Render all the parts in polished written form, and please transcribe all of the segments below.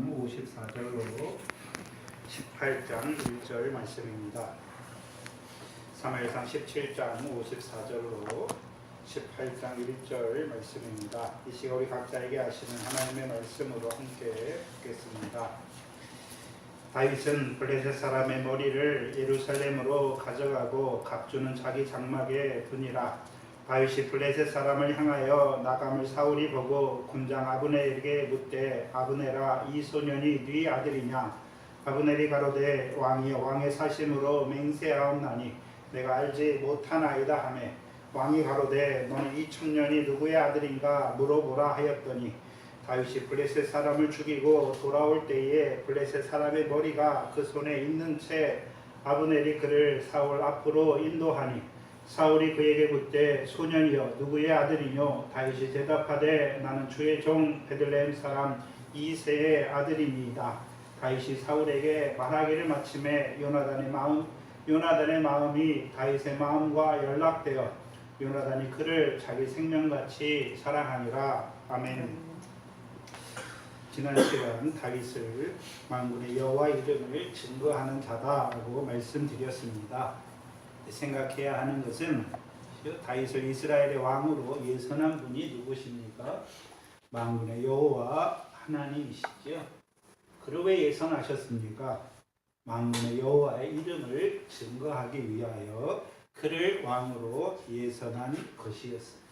54절로 18장 1절 말씀입니다. 사무엘상 17장 54절로 18장 1절 말씀입니다. 이 시간 우리 각자에게 하시는 하나님의 말씀으로 함께 듣겠습니다. 다윗은 블레셋 사람의 머리를 예루살렘으로 가져가고 갑주는 자기 장막에 두니라. 다윗이 블레셋 사람을 향하여 나감을 사울이 보고 군장 아브넬에게 묻되 아브넬아 이 소년이 네 아들이냐? 아브넬이 가로되 왕이여 왕의 사심으로 맹세하옵나니 내가 알지 못하나이다 하매 왕이 가로되 너는 이 청년이 누구의 아들인가 물어보라 하였더니 다윗이 블레셋 사람을 죽이고 돌아올 때에 블레셋 사람의 머리가 그 손에 있는 채 아브넬이 그를 사울 앞으로 인도하니 사울이 그에게 묻되 소년이여 누구의 아들이뇨? 다윗이 대답하되 나는 주의 종 베들레헴 사람 이새의 아들이니이다. 다윗이 사울에게 말하기를 마침에 요나단의 마음이 다윗의 마음과 연락되어 요나단이 그를 자기 생명같이 사랑하니라. 아멘. 지난 시간 다윗을 만군의 여호와 이름을 증거하는 자다라고 말씀드렸습니다. 생각해야 하는 것은 다윗을 이스라엘의 왕으로 예선한 분이 누구십니까? 만군의 여호와 하나님이시죠. 그를 왜 예선하셨습니까? 만군의 여호와의 이름을 증거하기 위하여 그를 왕으로 예선한 것이었습니다.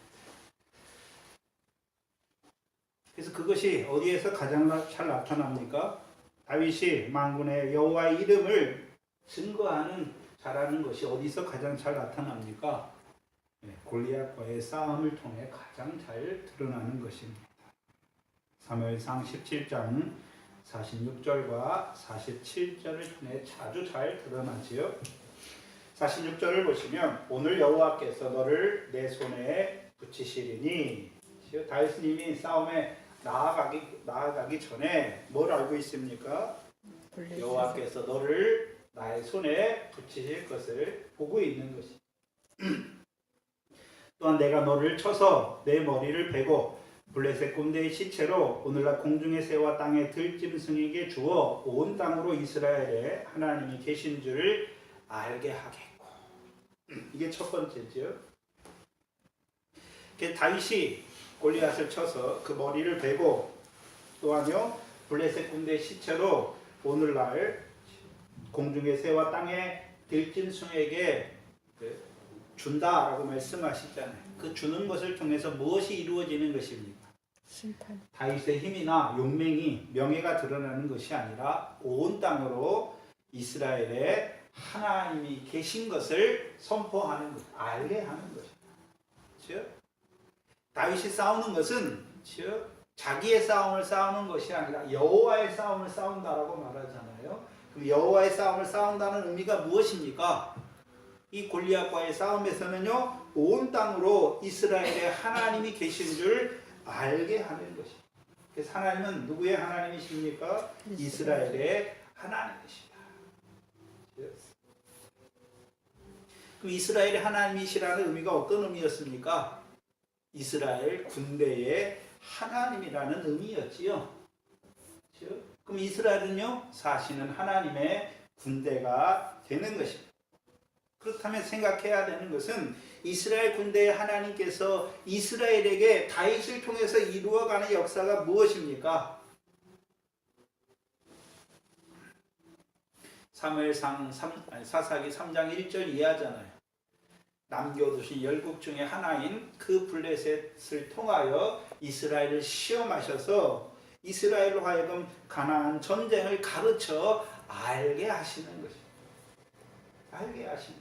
그래서 그것이 어디에서 가장 잘 나타납니까? 다윗이 만군의 여호와의 이름을 증거하는 잘하는 것이 어디서 가장 잘 나타납니까? 골리앗과의 싸움을 통해 가장 잘 드러나는 것입니다. 사무엘상 17장 46절과 47절을 통해 아주 잘 드러나지요. 46절을 보시면 오늘 여호와께서 너를 내 손에 붙이시리니 다윗님이 싸움에 나아가기 전에 뭘 알고 있습니까? 여호와께서 너를 나의 손에 붙이실 것을 보고 있는 것이. 또한 내가 너를 쳐서 내 머리를 베고 블레셋 군대의 시체로 오늘날 공중의 새와 땅의 들짐승에게 주어 온 땅으로 이스라엘에 하나님이 계신 줄을 알게 하겠고. 이게 첫 번째죠. 다윗이 골리앗을 쳐서 그 머리를 베고 또한요 블레셋 군대의 시체로 오늘날 공중의 새와 땅의 들짐승에게 준다라고 말씀하시잖아요. 그 주는 것을 통해서 무엇이 이루어지는 것입니까? 심판. 다윗의 힘이나 용맹이 명예가 드러나는 것이 아니라 온 땅으로 이스라엘에 하나님이 계신 것을 선포하는 것, 알게 하는 것입니다. 다윗이 싸우는 것은 자기의 싸움을 싸우는 것이 아니라 여호와의 싸움을 싸운다라고 말하잖아요. 그럼 여호와의 싸움을 싸운다는 의미가 무엇입니까? 이 골리앗과의 싸움에서는요 온 땅으로 이스라엘에 하나님이 계신 줄 알게 하는 것입니다. 그래서 하나님은 누구의 하나님이십니까? 이스라엘의 하나님이시다. 그럼 이스라엘의 하나님이시라는 의미가 어떤 의미였습니까? 이스라엘 군대의 하나님이라는 의미였지요. 그럼 이스라엘은요 사시는 하나님의 군대가 되는 것입니다. 그렇다면 생각해야 되는 것은 이스라엘 군대의 하나님께서 이스라엘에게 다윗을 통해서 이루어가는 역사가 무엇입니까? 사무엘상 사사기 3장 1절 이해하잖아요. 남겨두신 열국 중에 하나인 그 블레셋을 통하여 이스라엘을 시험하셔서 이스라엘로 하여금 가나안 전쟁을 가르쳐 알게 하시는 것입니다. 알게 하시는.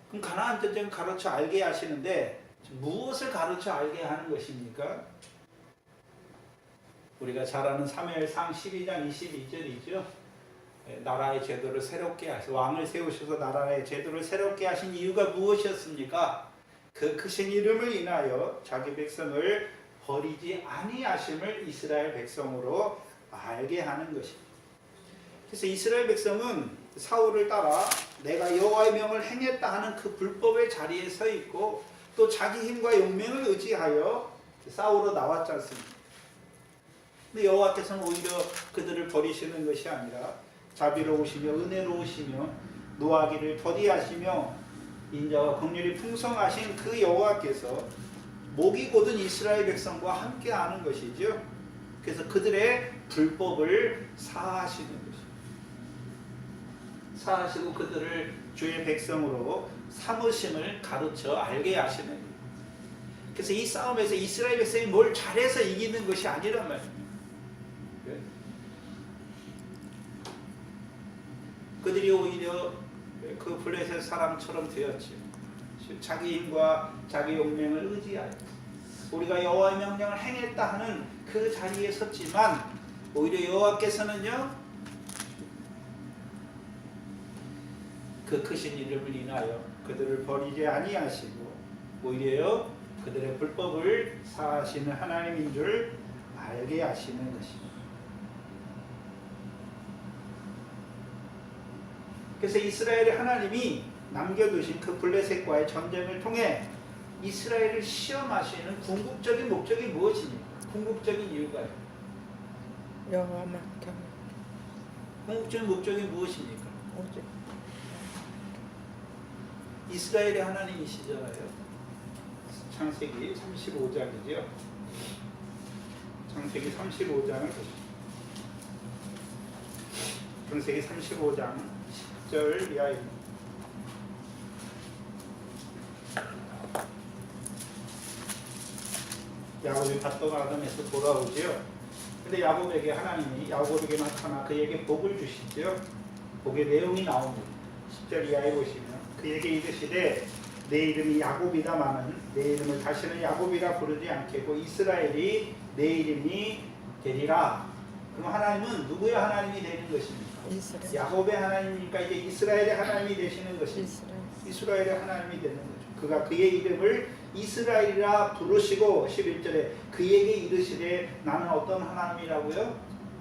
그럼 가나안 전쟁을 가르쳐 알게 하시는데 무엇을 가르쳐 알게 하는 것입니까? 우리가 잘 아는 사무엘상 12장 22절이죠. 나라의 제도를 새롭게 하셔서 왕을 세우셔서 나라의 제도를 새롭게 하신 이유가 무엇이었습니까? 그 크신 이름을 인하여 자기 백성을 버리지 아니하심을 이스라엘 백성으로 알게 하는 것입니다. 그래서 이스라엘 백성은 사울을 따라 내가 여호와의 명을 행했다 하는 그 불법의 자리에 서 있고 또 자기 힘과 용맹을 의지하여 싸우러 나왔지 않습니까? 근데 여호와께서는 오히려 그들을 버리시는 것이 아니라 자비로우시며 은혜로우시며 노하기를 더디하시며 인자와 긍휼이 풍성하신 그 여호와께서 목이 곧은 이스라엘 백성과 함께하는 것이죠. 그래서 그들의 불법을 사하시는 것입니다. 사하시고 그들을 주의 백성으로 삼으심을 가르쳐 알게 하시는 거예요. 그래서 이 싸움에서 이스라엘 백성이 뭘 잘해서 이기는 것이 아니란 말입니다. 그들이 오히려 그 블레셋 사람처럼 되었지. 자기 힘과 자기 용맹을 의지하여 우리가 여호와의 명령을 행했다 하는 그 자리에 섰지만 오히려 여호와께서는요 그 크신 이름을 인하여 그들을 버리지 아니하시고 오히려 그들의 불법을 사하시는 하나님인 줄 알게 하시는 것입니다. 그래서 이스라엘의 하나님이 남겨두신 그 블레셋과의 전쟁을 통해 이스라엘을 시험하시는 궁극적인 목적이 무엇입니까? 궁극적인 이유가요. 여호와만 경외. 궁극적인 목적이 무엇입니까? 오직 이스라엘의 하나님이시잖아요. 창세기 35장이죠. 창세기 35장을 보시죠. 창세기 35장 10절 이하입니다. 야곱이 밭동아담에서 돌아오지요. 근데 야곱에게 하나님이 야곱에게 나타나 그에게 복을 주시죠. 복의 내용이 나옵니다. 10절 이하에 보시면 그에게 이르시되 내 이름이 야곱이다마는 내 이름을 다시는 야곱이라 부르지 않겠고 이스라엘이 내 이름이 되리라. 그럼 하나님은 누구의 하나님이 되는 것입니까? 이스라엘. 야곱의 하나님이니까 이제 이스라엘의 하나님이 되시는 것입니다. 이스라엘의 하나님이 되는 거죠. 그가 그의 이름을 이스라엘이라 부르시고 11절에 그에게 이르시되 나는 어떤 하나님이라고요?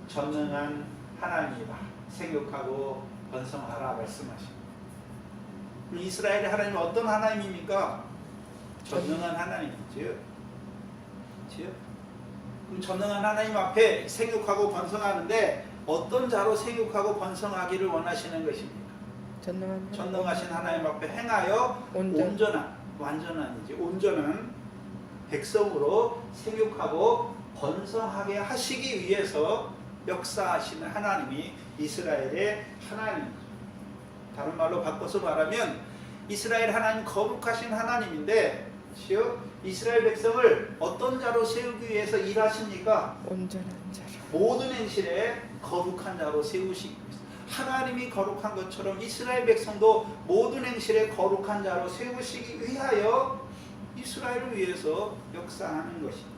전능한 하나님이다. 생육하고 번성하라 말씀하십니다. 이스라엘의 하나님은 어떤 하나님입니까? 전능한 하나님이지요. 그럼 전능한 하나님 앞에 생육하고 번성하는데 어떤 자로 생육하고 번성하기를 원하시는 것입니까? 전능하신 하나님 앞에 행하여 온전한 백성으로 생육하고 번성하게 하시기 위해서 역사하시는 하나님이 이스라엘의 하나님입니다. 다른 말로 바꿔서 말하면 이스라엘 하나님 거룩하신 하나님인데 이스라엘 백성을 어떤 자로 세우기 위해서 일하십니까? 온전한 자로 모든 행실에 거룩한 자로 세우시기 위해서 하나님이 거룩한 것처럼 이스라엘 백성도 모든 행실에 거룩한 자로 세우시기 위하여 이스라엘을 위해서 역사하는 것입니다.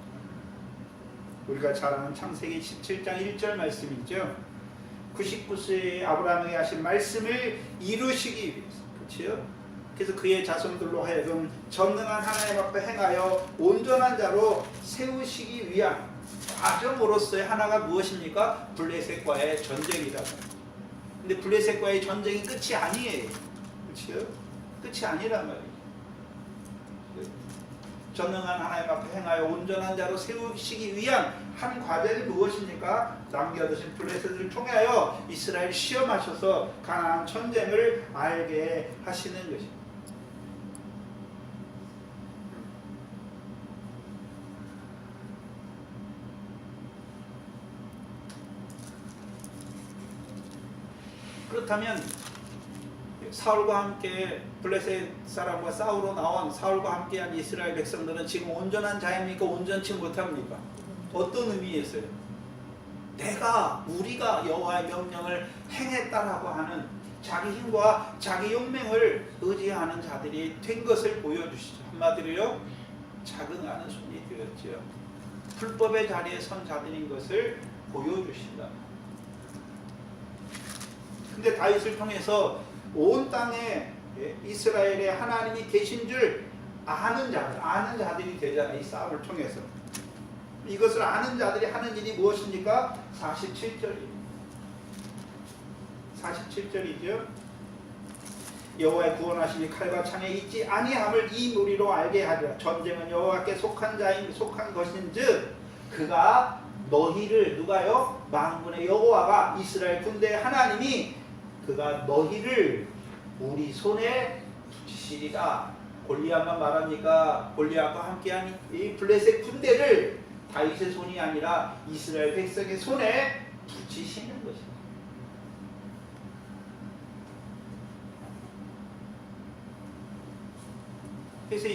우리가 잘 아는 창세기 17장 1절 말씀이죠. 99세의 아브라함에게 하신 말씀을 이루시기 위해서 그렇죠? 그래서 그의 자손들로 하여금 전능한 하나님 앞에 행하여 온전한 자로 세우시기 위한 과정으로서의 하나가 무엇입니까? 블레셋과의 전쟁이다. 근데 블레셋과의 전쟁이 끝이 아니에요. 그렇죠? 끝이 아니란 말이에요. 전능한 하나님 앞에 행하여 온전한 자로 세우시기 위한 한 과정이 무엇입니까? 남겨두신 블레셋을 통하여 이스라엘 시험하셔서 가나안 전쟁을 알게 하시는 것입니다. 그렇다면 사울과 함께 블레셋 사람과 싸우러 나온 사울과 함께한 이스라엘 백성들은 지금 온전한 자입니까? 온전치 못합니까? 어떤 의미에서요? 우리가 여호와의 명령을 행했다라고 하는 자기 힘과 자기 용맹을 의지하는 자들이 된 것을 보여주시죠. 한마디로요, 자긍하는 손이 되었죠. 불법의 자리에 선 자들인 것을 보여주신다. 근데 다윗을 통해서 온 땅에 이스라엘의 하나님이 계신 줄 아는 자들이 되잖아요. 이 싸움을 통해서. 이것을 아는 자들이 하는 일이 무엇입니까? 47절이죠. 여호와의 구원하심이 칼과 창에 있지 아니함을 이 무리로 알게 하리라. 전쟁은 여호와께 속한 것인즉 그가 너희를 누가요? 만군의 여호와가 이스라엘 군대 하나님이 그가 너희를 우리 손에 붙이시리라. 골리앗만 말합니까? 골리앗과 함께한 이 블레셋 군대를 다윗의 손이 아니라 이스라엘 백성의 손에 붙이시는 것입니다. 그래서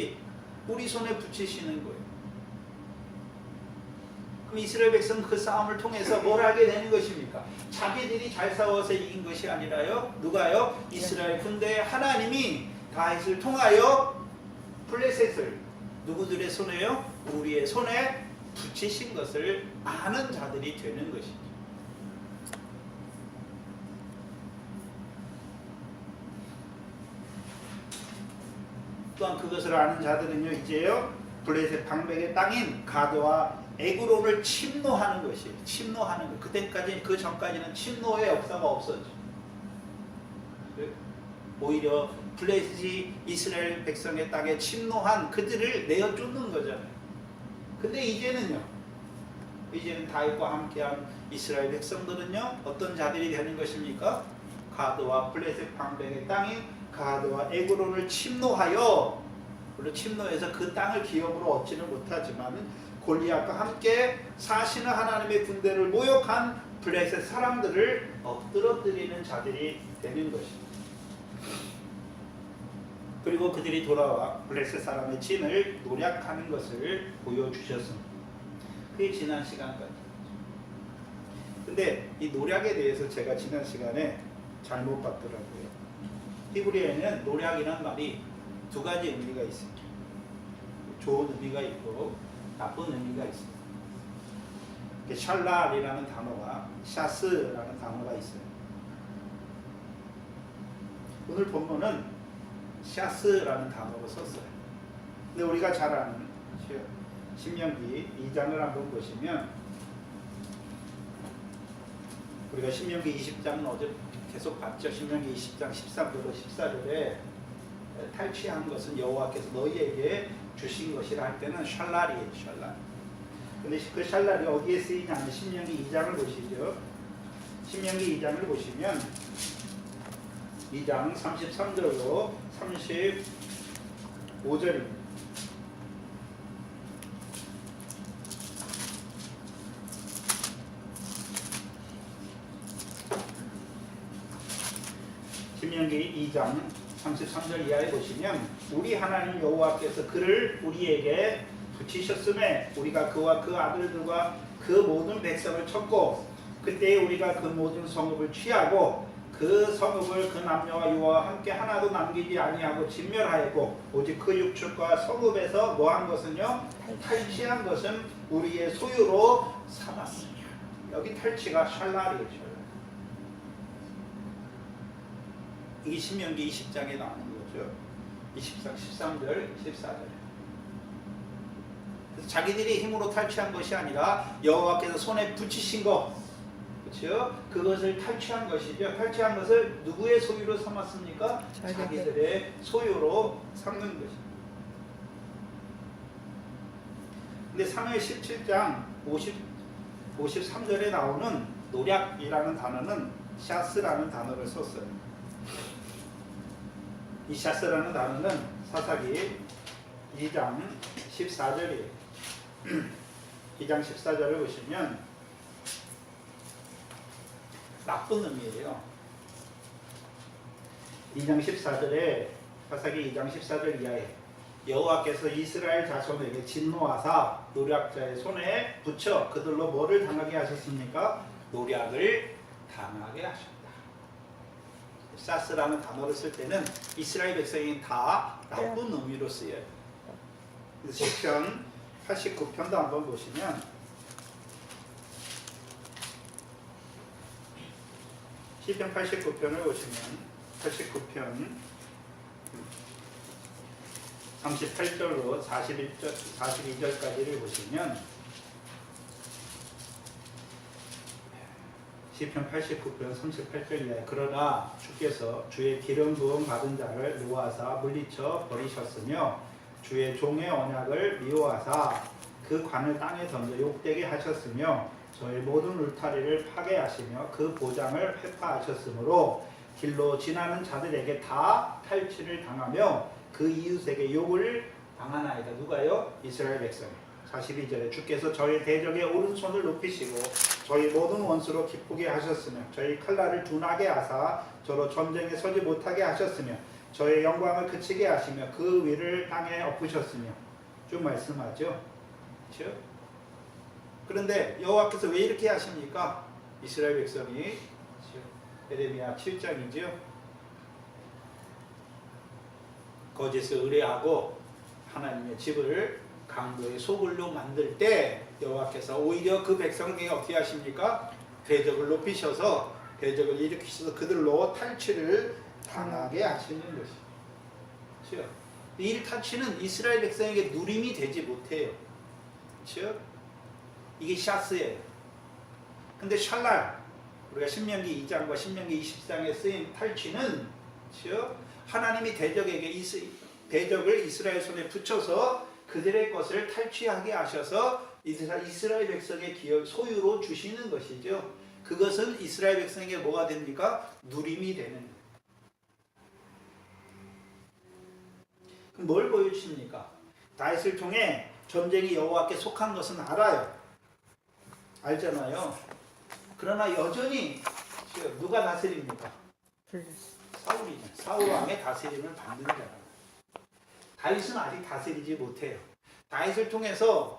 우리 손에 붙이시는 거예요. 그럼 이스라엘 백성은 그 싸움을 통해서 뭘 하게 되는 것입니까? 자기들이 잘 싸워서 이긴 것이 아니라요. 누가요? 이스라엘 군대의 하나님이 다윗을 통하여 블레셋을 누구들의 손에요? 우리의 손에 붙이신 것을 아는 자들이 되는 것이죠. 또한 그것을 아는 자들은요, 이제요 블레셋 방백의 땅인 가드와 에그론을 침노하는 것이에요. 침노하는 것. 그때까지 그 전까지는 침노의 역사가 없었죠. 오히려 블레셋이 이스라엘 백성의 땅에 침노한 그들을 내어 쫓는 거잖아요. 근데 이제는 다윗과 함께한 이스라엘 백성들은요 어떤 자들이 되는 것입니까? 가드와 블레셋 방백의 땅인 가드와 에그론을 침노하여, 물론 침노해서 그 땅을 기업으로 얻지는 못하지만 골리앗과 함께 사시는 하나님의 군대를 모욕한 블레셋 사람들을 엎드러뜨리는 자들이 되는 것입니다. 그리고 그들이 돌아와 블레셋 사람의 진을 노략하는 것을 보여주셨습니다. 그게 지난 시간까지. 근데 이 노략에 대해서 제가 지난 시간에 잘못 봤더라고요. 히브리어에는 노략이라는 말이 두 가지 의미가 있습니다. 좋은 의미가 있고 나쁜 의미가 있습니다. 샬랄이라는 단어와 샤스라는 단어가 있어요. 오늘 본문은 샤스라는 단어로 썼어요. 근데 우리가 잘 아는 신명기 2장을 한번 보시면, 우리가 신명기 20장은 어제 계속 봤죠. 신명기 20장 13절로 14절에 탈취한 것은 여호와께서 너희에게 주신 것이라 할 때는 샬랄이에요. 샬랄. 근데 그 샬랄이 어디에 쓰이냐면 신명기 2장을 보시죠. 신명기 2장을 보시면 2장 33절로 35절입니다. 신명기 2장 33절 이하에 보시면, 우리 하나님 여호와께서 그를 우리에게 붙이셨음에 우리가 그와 그 아들들과 그 모든 백성을 쳤고, 그때에 우리가 그 모든 성읍을 취하고 그 성읍을 그 남녀와 유아와 함께 하나도 남기지 아니하고 진멸하였고, 오직 그 육축과 성읍에서 뭐한 것은요? 탈취한 것은 우리의 소유로 삼았으며. 여기 탈취가 샬랄이에요. 이게 신명기 20장에 나오는 거죠. 20장 13절 14절. 그래서 자기들이 힘으로 탈취한 것이 아니라 여호와께서 손에 붙이신 것, 그렇죠? 그것을 탈취한 것이죠. 탈취한 것을 누구의 소유로 삼았습니까? 자기들의 소유로 삼는 것입니다. 근데 사무엘 17장 53절에 나오는 노략이라는 단어는 샤스라는 단어를 썼어요. 이 샤스라는 단어는 사사기 2장 14절이에요. 2장 14절을 보시면 나쁜 의미예요. 2장 14절에 사사기 2장 14절 이하에 여호와께서 이스라엘 자손에게 진노하사 노략자의 손에 붙여 그들로 뭐를 당하게 하셨습니까? 노략을 당하게 하셨다. 샤스라는 단어를 쓸 때는 이스라엘 백성이 다 나쁜 의미로 쓰여요. 그래서 시편 89편도 한번 보시면, 시편 89편을 보시면 89편 38절로 42절까지를 보시면, 시편 89편 38절 이하에 그러나 주께서 주의 기름 부음 받은 자를 노하사 물리쳐 버리셨으며 주의 종의 언약을 미워하사 그 관을 땅에 던져 욕되게 하셨으며 저의 모든 울타리를 파괴하시며 그 보장을 회파하셨으므로 길로 지나는 자들에게 다 탈취를 당하며 그 이웃에게 욕을 당하나이다. 누가요? 이스라엘 백성이. 42절에 주께서 저희 대적의 오른손을 높이시고 저희 모든 원수로 기쁘게 하셨으며 저희 칼날을 둔하게 하사 저로 전쟁에 서지 못하게 하셨으며 저의 영광을 그치게 하시며 그 위를 땅에 엎으셨으며 쭉 말씀하죠. 그렇죠? 그런데 여호와께서 왜 이렇게 하십니까? 이스라엘 백성이 예레미야 7장이죠. 거짓을 의뢰하고 하나님의 집을 강도의 소굴로 만들 때 여호와께서 오히려 그 백성에게 어떻게 하십니까? 대적을 높이셔서 대적을 일으키셔서 그들로 탈취를 당하게 하시는 것이죠. 이 탈취는 이스라엘 백성에게 누림이 되지 못해요. 그렇죠? 이게 샤스예요. 근데 샬랄, 우리가 신명기 2장과 신명기 20장에 쓰인 탈취는 그렇죠? 하나님이 대적을 이스라엘 손에 붙여서 그들의 것을 탈취하게 하셔서 이스라엘 백성의 소유로 주시는 것이죠. 그것은 이스라엘 백성에게 뭐가 됩니까? 누림이 되는 거예요. 그럼 뭘 보여주십니까? 다윗을 통해 전쟁이 여호와께 속한 것은 알아요. 알잖아요. 그러나 여전히 누가 다스립니까? 사울이죠. 사울 왕의 다스림을 받는 자라. 다윗은 아직 다스리지 못해요. 다윗을 통해서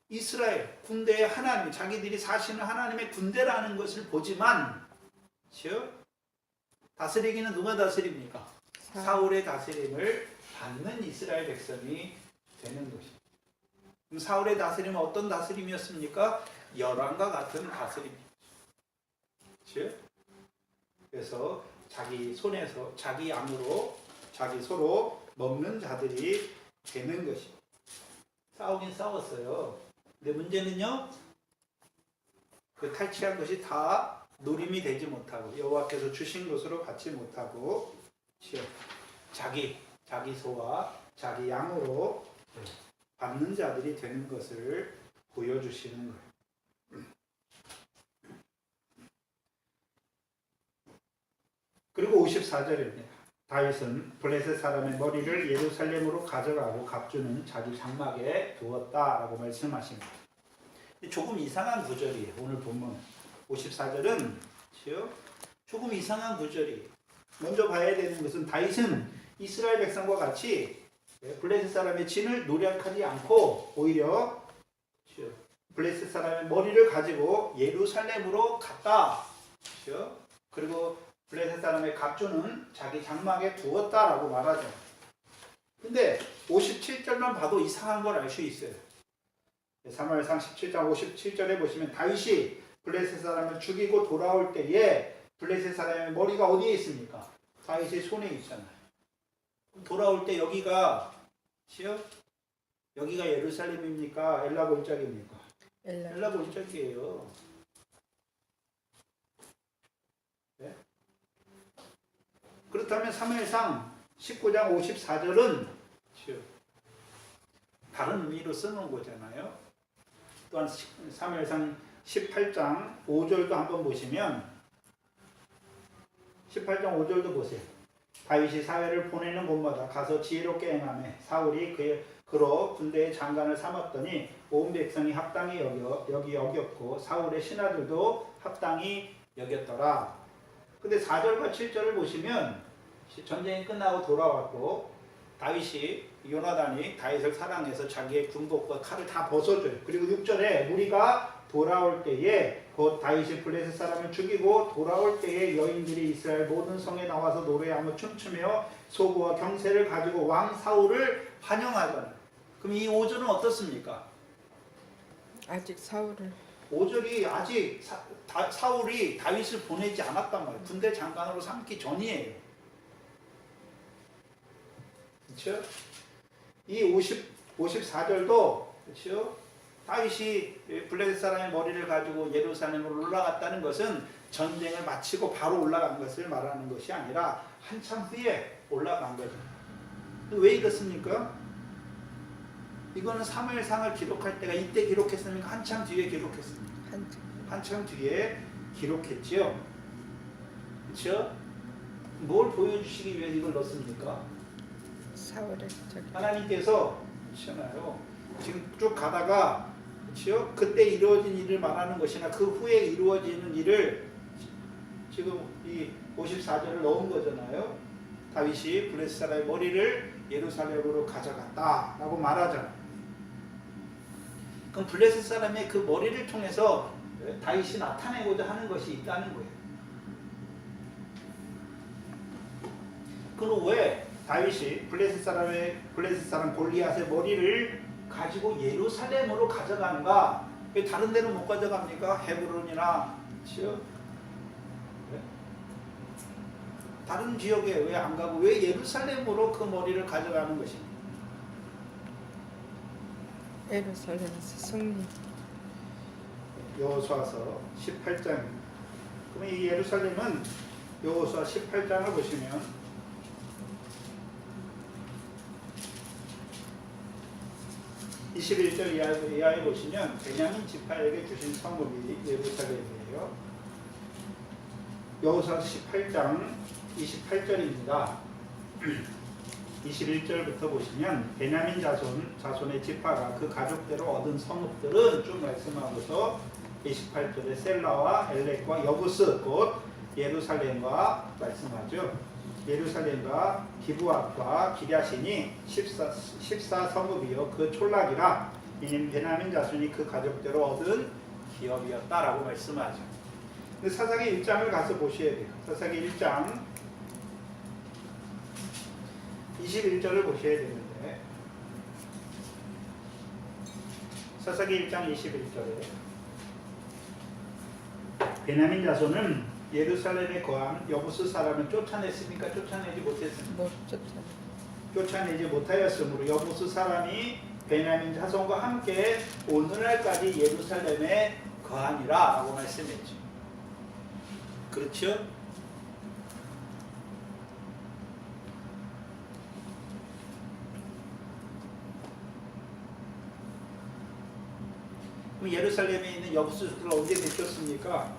이스라엘 군대의 하나님, 자기들이 사시는 하나님의 군대라는 것을 보지만 다스리기는 누가 다스립니까? 사울의 다스림을 받는 이스라엘 백성이 되는 것입니다. 그럼 사울의 다스림은 어떤 다스림이었습니까? 열왕과 같은 다스림이죠. 그래서 자기 손에서 자기 양으로 자기 소로 먹는 자들이 되는 것입니다. 싸우긴 싸웠어요. 근데 문제는요, 그 탈취한 것이 다 노림이 되지 못하고 여호와께서 주신 것으로 받지 못하고 자기 소와 자기 양으로 받는 자들이 되는 것을 보여주시는 거예요. 그리고 54절입니다. 다윗은 블레셋 사람의 머리를 예루살렘으로 가져가고 갑주는 자기 장막에 두었다라고 말씀하십니다. 조금 이상한 구절이에요. 오늘 본문 54절은 조금 이상한 구절이에요. 먼저 봐야 되는 것은 다윗은 이스라엘 백성과 같이 블레셋 사람의 진을 노력하지 않고 오히려 블레셋 사람의 머리를 가지고 예루살렘으로 갔다. 그리고 블레셋 사람의 갑주는 자기 장막에 두었다라고 말하죠. 근데 57절만 봐도 이상한 걸 알 수 있어요. 사무엘상 17장 57절에 보시면 다윗이 블레셋 사람을 죽이고 돌아올 때에 블레셋 사람의 머리가 어디에 있습니까? 다윗의 손에 있잖아요. 돌아올 때 여기가 예루살렘입니까? 엘라 골짜기입니까? 엘라 골짜기예요. 네? 그렇다면 사무엘상 19장 54절은 다른 의미로 써놓은 거잖아요. 또한 사무엘상 18장 5절도 한번 보시면 18장 5절도 보세요. 다윗이 사회를 보내는 곳마다 가서 지혜롭게 행하며 사울이 그로 군대의 장관을 삼았더니 온 백성이 합당히 여겼고 사울의 신하들도 합당히 여겼더라. 근데 4절과 7절을 보시면 전쟁이 끝나고 돌아왔고 다윗이 요나단이 다윗을 사랑해서 자기의 군복과 칼을 다 벗어줘요. 그리고 6절에 무리가 돌아올 때에 곧 다윗이 블레셋 사람을 죽이고 돌아올 때에 여인들이 이스라엘 모든 성에 나와서 노래하며 춤추며 소고와 경세를 가지고 왕 사울을 환영하잖아요. 그럼 이 5절은 어떻습니까? 아직 사울을 5절이 아직 사울이 다윗을 보내지 않았단 말이에요. 군대 장관으로 삼기 전이에요. 그렇죠? 이 54절도 그렇죠? 다윗이 블레셋 사람의 머리를 가지고 예루살렘으로 올라갔다는 것은 전쟁을 마치고 바로 올라간 것을 말하는 것이 아니라 한참 후에 올라간 거죠. 왜 이렇습니까? 이거는 사무엘상을 기록할 때가 이때 기록했습니까? 한참 뒤에 기록했습니까? 한참 뒤에 기록했지요. 그렇죠? 뭘 보여주시기 위해 이걸 넣습니까? 사울의 저기 하나님께서 그렇잖아요. 지금 쭉 가다가 그렇죠? 그때 이루어진 일을 말하는 것이나 그 후에 이루어지는 일을 지금 이 54절을 넣은 거잖아요. 다윗이 블레셋 사람의 머리를 예루살렘으로 가져갔다라고 말하잖아요. 그럼 블레셋 사람의 그 머리를 통해서 다윗이 나타내고자 하는 것이 있다는 거예요. 그럼 왜 다윗이 블레셋 사람 골리앗의 머리를 가지고 예루살렘으로 가져가는가? 왜 다른 데는 못 가져갑니까? 헤브론이나 그렇죠? 다른 지역에 왜 안 가고 왜 예루살렘으로 그 머리를 가져가는 것입니까? 예루살렘에서 승리. 여호수아서 18장. 그럼 이 예루살렘은 여호수아 18장을 보시면 21절 이하에 보시면 베냐민 지파에게 주신 성읍이 예루살렘이에요. 여호수아 18장 28절입니다. 21절부터 보시면 베냐민 자손의 지파가 그 가족대로 얻은 성읍들은 쭉 말씀하고서 28절에 셀라와 엘렉과 여부스 곧 예루살렘과 말씀하죠. 예루살렘과 기브앗과 기랴신이 14성읍이요 그 촌락이라 이는 베냐민 자손이 그 가족대로 얻은 기업이었다라고 말씀하죠. 근데 사사기 1장을 가서 보셔야 돼요. 사사기 1장 21절을 보셔야 되는데 사사기 1장 21절에 베냐민 자손은 예루살렘에 거한 여부스 사람을 쫓아냈습니까? 쫓아내지 못했습니까? 못 쫓아. 쫓아내지 못하였으므로 여부스 사람이 베냐민 자손과 함께 오늘날까지 예루살렘에 거하니라 라고 말씀했죠. 그렇죠? 그럼 예루살렘에 있는 여부스들을 언제 데렸습니까?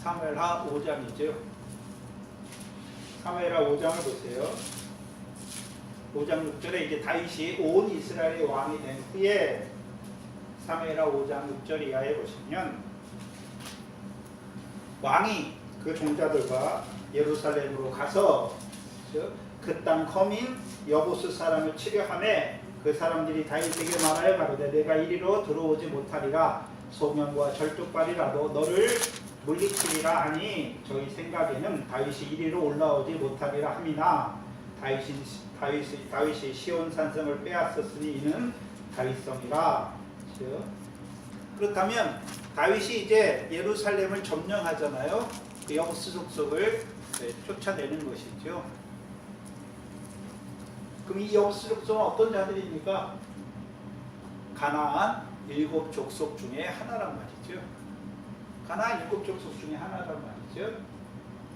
사무엘하 5장이죠. 사무엘하 5장을 보세요. 5장 6절에 이제 다윗이 온 이스라엘의 왕이 된 후에 사무엘하 5장 6절 이하에 보시면 왕이 그 종자들과 예루살렘으로 가서 그 땅 거민 여부스 사람을 치려하매 그 사람들이 다윗에게 말하여 가로되 내가 이리로 들어오지 못하리라 소명과 절뚝발이라도 너를 물리치리라 하니 저희 생각에는 다윗이 이리로 올라오지 못하리라 함이나 다윗이 시온 산성을 빼앗았으니 이는 다윗성이라. 그렇다면 다윗이 이제 예루살렘을 점령하잖아요. 그 여부스 족속을 쫓아내는 것이죠. 그럼 이 여부스 족속은 어떤 자들입니까? 가나안 7족속 중에 하나란 말이죠. 가나안 7족속 중에 하나란 말이죠.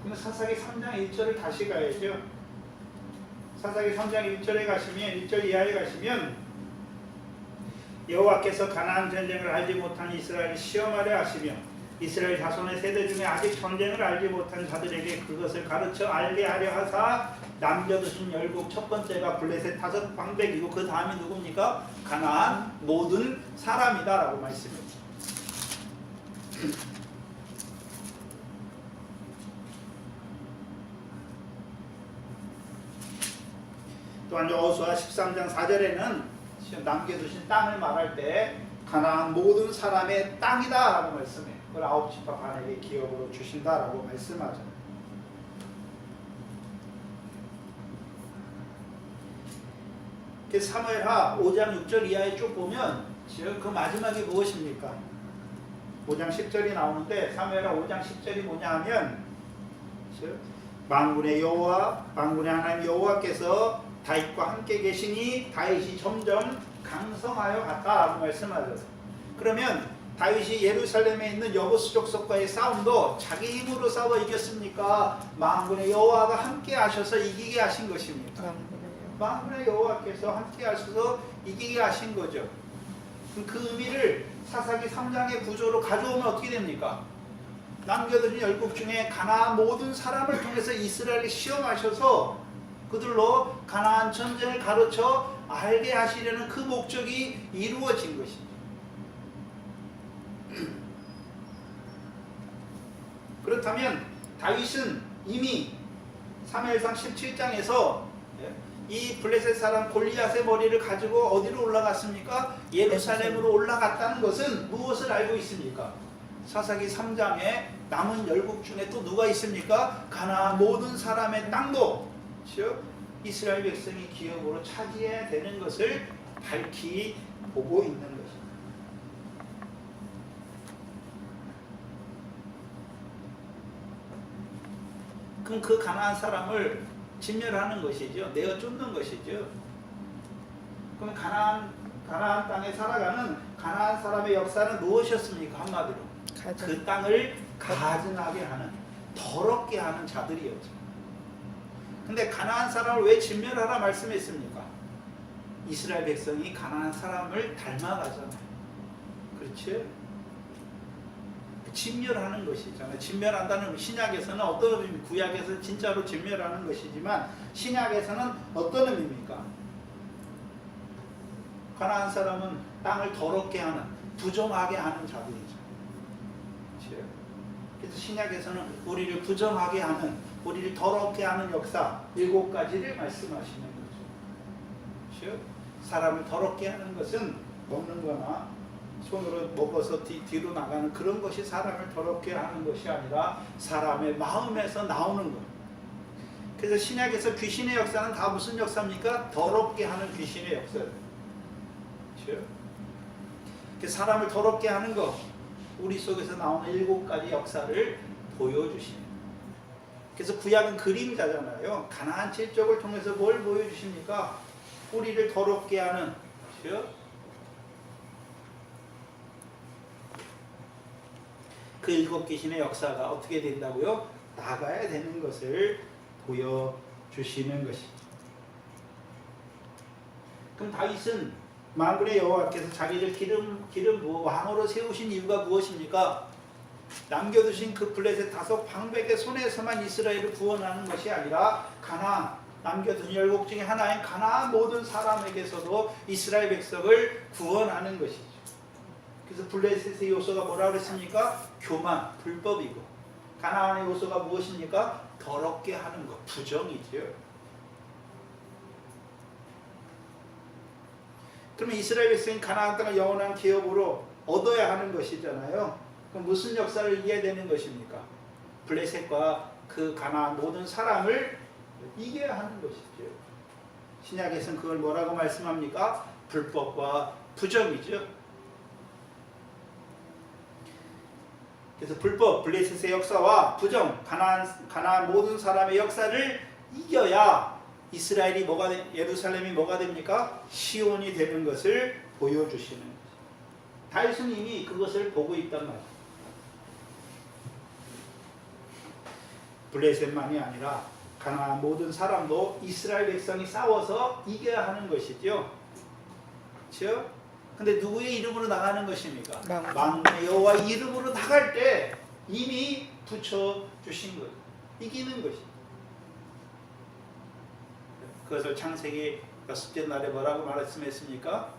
그럼 사사기 3장 1절을 다시 가야죠. 사사기 3장 1절에 가시면 1절 이하에 가시면 여호와께서 가나안 전쟁을 알지 못한 이스라엘을 시험하려 하시며 이스라엘 자손의 세대 중에 아직 전쟁을 알지 못한 자들에게 그것을 가르쳐 알게 하려 하사 남겨두신 열국 첫 번째가 블레셋 5 방백이고 그 다음이 누굽니까? 가나안 모든 사람이다 라고 말씀했죠. 또한 여호수아 13장 4절에는 남겨두신 땅을 말할 때 가나안 모든 사람의 땅이다 라고 말씀해요. 그걸 9지파 반에게 기업으로 주신다 라고 말씀하죠. 사무엘하 5장 6절 이하에 쭉 보면 지금 그 마지막이 무엇입니까? 5장 10절이 나오는데 사무엘하 5장 10절이 뭐냐 하면 만군의 여호와 만군의 하나님 여호와께서 다윗과 함께 계시니 다윗이 점점 강성하여 갔다라고 말씀하죠. 그러면 다윗이 예루살렘에 있는 여부스 족속과의 싸움도 자기 힘으로 싸워 이겼습니까? 만군의 여호와가 함께 하셔서 이기게 하신 것입니다. 만군의 여호와께서 함께 하셔서 이기게 하신 거죠. 그럼 그 의미를 사사기 3장의 구조로 가져오면 어떻게 됩니까? 남겨둔 열국 중에 가나안 모든 사람을 통해서 이스라엘을 시험하셔서 그들로 가나안 전쟁을 가르쳐 알게 하시려는 그 목적이 이루어진 것이죠. 그렇다면 다윗은 이미 사무엘상 17장에서 이 블레셋 사람 골리앗의 머리를 가지고 어디로 올라갔습니까? 예루살렘으로 올라갔다는 것은 무엇을 알고 있습니까? 사사기 3장에 남은 열국 중에 또 누가 있습니까? 가나안 모든 사람의 땅도 즉 이스라엘 백성이 기업으로 차지해야 되는 것을 밝히 보고 있는 것입니다. 그럼 그 가나안 사람을 진멸하는 것이죠. 내어 쫓는 것이죠. 그럼 가나안 땅에 살아가는 가나안 사람의 역사는 무엇이었습니까? 한마디로 그 땅을 가증하게 하는, 더럽게 하는 자들이었죠. 근데 가나안 사람을 왜 진멸하라 말씀했습니까? 이스라엘 백성이 가나안 사람을 닮아가잖아요. 그렇죠? 진멸하는 것이잖아요. 진멸한다는 신약에서는 어떤 의미, 구약에서는 진짜로 진멸하는 것이지만 신약에서는 어떤 의미입니까? 가나안 사람은 땅을 더럽게 하는, 부정하게 하는 자들이죠. 그렇죠? 그래서 신약에서는 우리를 부정하게 하는, 우리를 더럽게 하는 역사 7가지를 말씀하시는 거죠. 그렇죠? 사람을 더럽게 하는 것은 먹는 거나 손으로 먹어서 뒤로 나가는 그런 것이 사람을 더럽게 하는 것이 아니라 사람의 마음에서 나오는 것. 그래서 신약에서 귀신의 역사는 다 무슨 역사입니까? 더럽게 하는 귀신의 역사예요. 그렇죠? 사람을 더럽게 하는 것, 우리 속에서 나오는 7가지 역사를 보여주시는. 그래서 구약은 그림자잖아요. 가나안 칠족을 통해서 뭘 보여주십니까? 우리를 더럽게 하는, 그렇죠? 그 7귀신의 역사가 어떻게 된다고요? 나가야 되는 것을 보여주시는 것입니다. 그럼 다윗은 만군의 여호와께서 자기를 기름 부어 왕으로 세우신 이유가 무엇입니까? 남겨두신 그 블레셋 다섯 방백의 손에서만 이스라엘을 구원하는 것이 아니라 가나안, 남겨둔 열국 중에 하나인 가나안 모든 사람에게서도 이스라엘 백성을 구원하는 것이죠. 그래서 블레셋의 요소가 뭐라고 그랬습니까? 교만, 불법이고, 가나안의 요소가 무엇입니까? 더럽게 하는 것, 부정이죠. 그러면 이스라엘 백성이 가나안 땅을 영원한 기업으로 얻어야 하는 것이잖아요. 그럼 무슨 역사를 이겨야 되는 것입니까? 블레셋과 그 가나안 모든 사람을 이겨야 하는 것이죠. 신약에서는 그걸 뭐라고 말씀합니까? 불법과 부정이죠. 그래서 불법, 블레셋의 역사와 부정, 가나안 모든 사람의 역사를 이겨야 이스라엘이 예루살렘이 뭐가 됩니까? 시온이 되는 것을 보여주시는 거죠. 다윗은 이미 그것을 보고 있단 말이에요. 블레셋만이 아니라 가나안 모든 사람도 이스라엘 백성이 싸워서 이겨야 하는 것이죠. 그렇죠? 근데 누구의 이름으로 나가는 것입니까? 만군의 여호와 이름으로 나갈 때 이미 붙여주신 거예요. 이기는 것이죠. 그것을 창세기 6째 날에 뭐라고 말씀했습니까?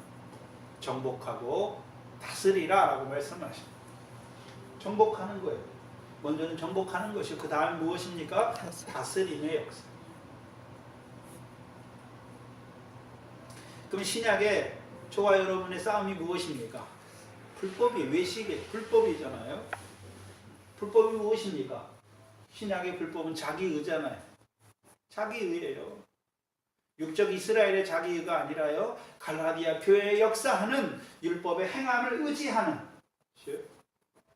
정복하고 다스리라 라고 말씀하십니다. 정복하는 거예요. 먼저는 정복하는 것이 그 다음 무엇입니까? 다스림의 역사. 그럼 신약에 저와 여러분의 싸움이 무엇입니까? 불법이, 외식이 불법이잖아요. 불법이 무엇입니까? 신약의 불법은 자기의잖아요. 자기의예요. 육적 이스라엘의 자기의가 아니라요, 갈라디아 교회의 역사하는 율법의 행함을 의지하는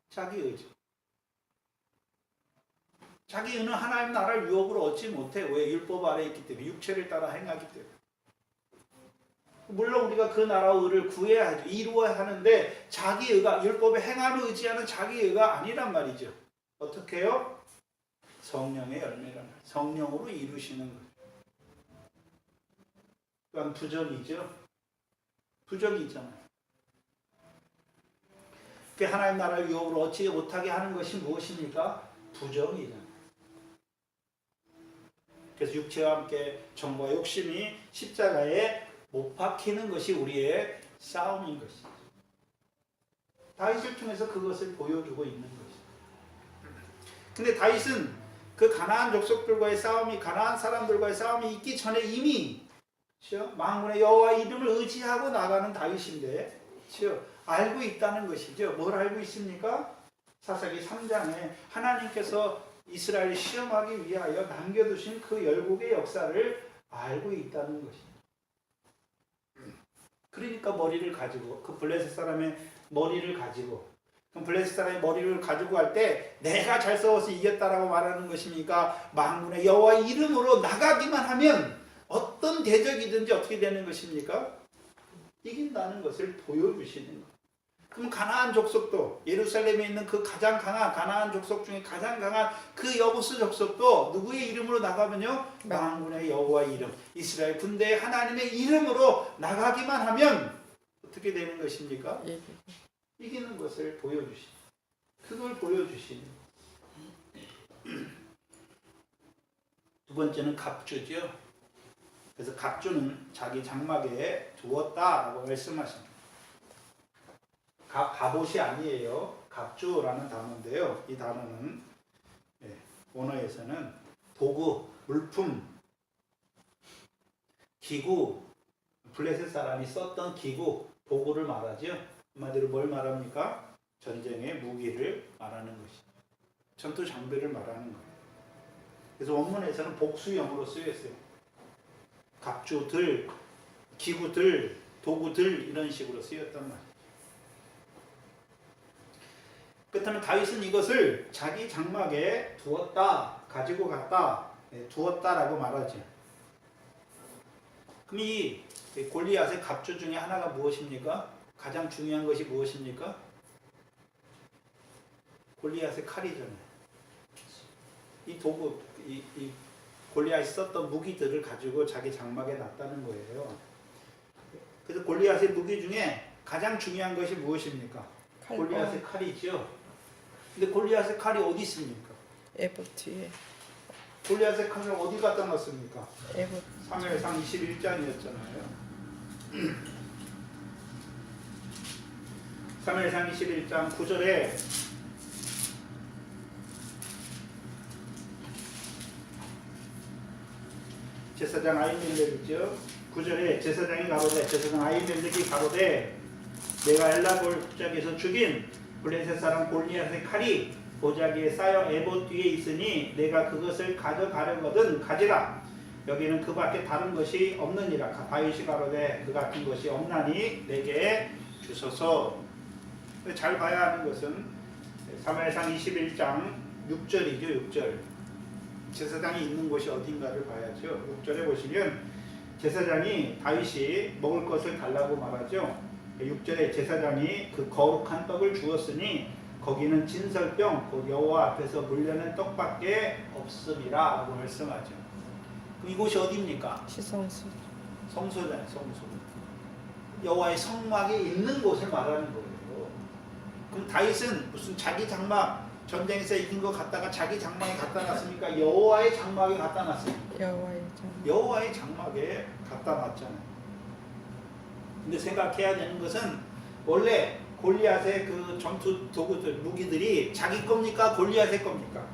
자기의죠. 자기의는 하나님 나라를 유업으로 얻지 못해. 왜? 율법 아래에 있기 때문에, 육체를 따라 행하기 때문에. 물론 우리가 그 나라 의를 구해야 하죠. 이루어야 하는데 자기의가, 율법의 행함을 의지하는 자기의가 아니란 말이죠. 어떻게 해요? 성령의 열매란 말이에요. 성령으로 이루시는 거예요. 또한 부정이죠. 부정이 있잖아요. 그 하나님 나라를 유업으로 얻지 못하게 하는 것이 무엇입니까? 부정이죠. 그래서 육체와 함께 정과 욕심이 십자가에 못 박히는 것이 우리의 싸움인 것이죠. 다윗을 통해서 그것을 보여주고 있는 것이죠. 근데 다윗은 그 가나안 족속들과의 싸움이, 가나안 사람들과의 싸움이 있기 전에 이미 만군의 여호와 이름을 의지하고 나가는 다윗인데 알고 있다는 것이죠. 뭘 알고 있습니까? 사사기 3장에 하나님께서 이스라엘을 시험하기 위하여 남겨두신 그 열국의 역사를 알고 있다는 것입니다. 그러니까 머리를 가지고, 그 블레셋 사람의 머리를 가지고, 그럼 블레셋 사람의 머리를 가지고 할 때 내가 잘 싸워서 이겼다라고 말하는 것입니까? 만군의 여호와 이름으로 나가기만 하면 어떤 대적이든지 어떻게 되는 것입니까? 이긴다는 것을 보여주시는 것. 그럼 가나안 족속도, 예루살렘에 있는 그 가장 강한 가나안 족속 중에 가장 강한 그 여부스 족속도 누구의 이름으로 나가면요? 만군의 여호와 이름, 이스라엘 군대의 하나님의 이름으로 나가기만 하면 어떻게 되는 것입니까? 이기는 것을 보여주시. 그걸 보여주시는. 두 번째는 갑주죠. 그래서 갑주는 자기 장막에 두었다라고 말씀하십니다. 갑옷이 아니에요. 갑주라는 단어인데요. 이 단어는 원어에서는 도구, 물품, 기구, 블레셋 사람이 썼던 기구, 도구를 말하죠. 한마디로 뭘 말합니까? 전쟁의 무기를 말하는 것이죠. 전투 장비를 말하는 거예요. 그래서 원문에서는 복수형으로 쓰였어요. 갑주들, 기구들, 도구들 이런 식으로 쓰였단 말이에요. 그렇다면 다윗은 이것을 자기 장막에 두었다, 가지고 갔다, 두었다라고 말하죠. 그럼 이 골리앗의 갑주 중에 하나가 무엇입니까? 가장 중요한 것이 무엇입니까? 골리앗의 칼이잖아요. 이 도구, 이 골리앗이 썼던 무기들을 가지고 자기 장막에 놨다는 거예요. 그래서 골리앗의 무기 중에 가장 중요한 것이 무엇입니까? 골리앗의 칼이죠. 근데 골리앗의 칼이 어디 있습니까? 에봇 뒤에. 골리앗의 칼을 어디 갖다 놨습니까? 에봇. 사무엘상 21장이었잖아요. 사무엘상 21장 9절에 제사장 아히멜렉이죠. 9절에 제사장이 가로되, 제사장 아히멜렉이 가로되, 내가 엘라볼 보자기에서 죽인 블레셋 사람 골리앗의 칼이 보자기에 쌓여 에봇 뒤에 있으니 내가 그것을 가져가려거든 가지라. 여기는 그 밖에 다른 것이 없느니라. 다윗이 가로되 그 같은 것이 없나니 내게 주소서. 잘 봐야 하는 것은 사무엘상 21장 6절이죠. 6절. 제사장이 있는 곳이 어딘가를 봐야죠. 6절에 보시면 제사장이 다윗이 먹을 것을 달라고 말하죠. 6절에 제사장이 그 거룩한 떡을 주었으니 거기는 진설병 곧 여호와 앞에서 물려낸 떡밖에 없음이라 라고 말씀하죠. 그럼 이곳이 어디입니까? 시성수. 성소잖아요. 성소. 여호와의 성막이 있는 곳을 말하는 거예요. 그럼 다윗은 무슨 자기 장막, 전쟁에서 이긴 거 갖다가 자기 장막에 갖다 놨습니까? 여호와의 장막에 갖다 놨습니까? 여호와의 장막에 갖다 놨잖아요. 근데 생각해야 되는 것은 원래 골리앗의 그 전투 도구들, 무기들이 자기 겁니까? 골리앗의 겁니까?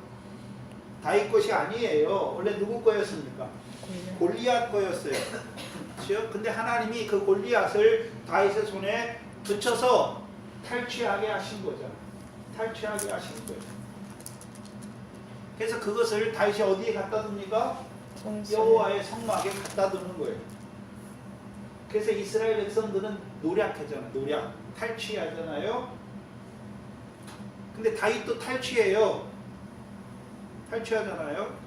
다윗 것이 아니에요. 원래 누구 거였습니까? 골리앗 거였어요. 그렇죠? 근데 하나님이 그 골리앗을 다윗의 손에 붙여서 탈취하게 하신 거잖아요. 탈취하게 하신 거예요. 그래서 그것을 다윗이 어디에 갖다 둡니까? 여호와의 성막에 갖다 두는 거예요. 그래서 이스라엘 백성들은 노략하잖아요. 노략. 탈취하잖아요. 근데 다윗도 탈취해요. 탈취하잖아요.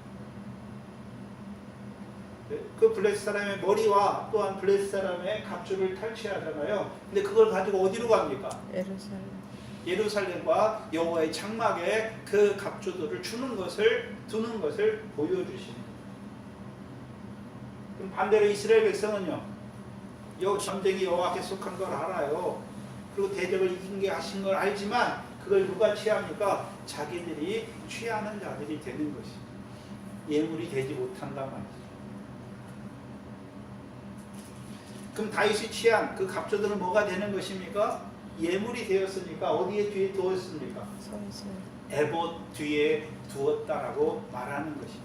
그 블레셋 사람의 머리와 또한 블레셋 사람의 갑주를 탈취하잖아요. 근데 그걸 가지고 어디로 갑니까? 예루살렘과 여호와의 장막에 그 갑주들을 두는 것을 보여주시는. 그럼 반대로 이스라엘 백성은요. 전쟁이 여호와께 속한 걸 알아요. 그리고 대적을 이긴 게 하신 걸 알지만 그걸 누가 취합니까? 자기들이 취하는 자들이 되는 것이 예물이 되지 못한단 말이죠. 그럼 다윗이 취한 그 갑조들은 뭐가 되는 것입니까? 예물이 되었으니까 어디에 뒤에 두었습니까? 성소. 에봇 뒤에 두었다라고 말하는 것이죠.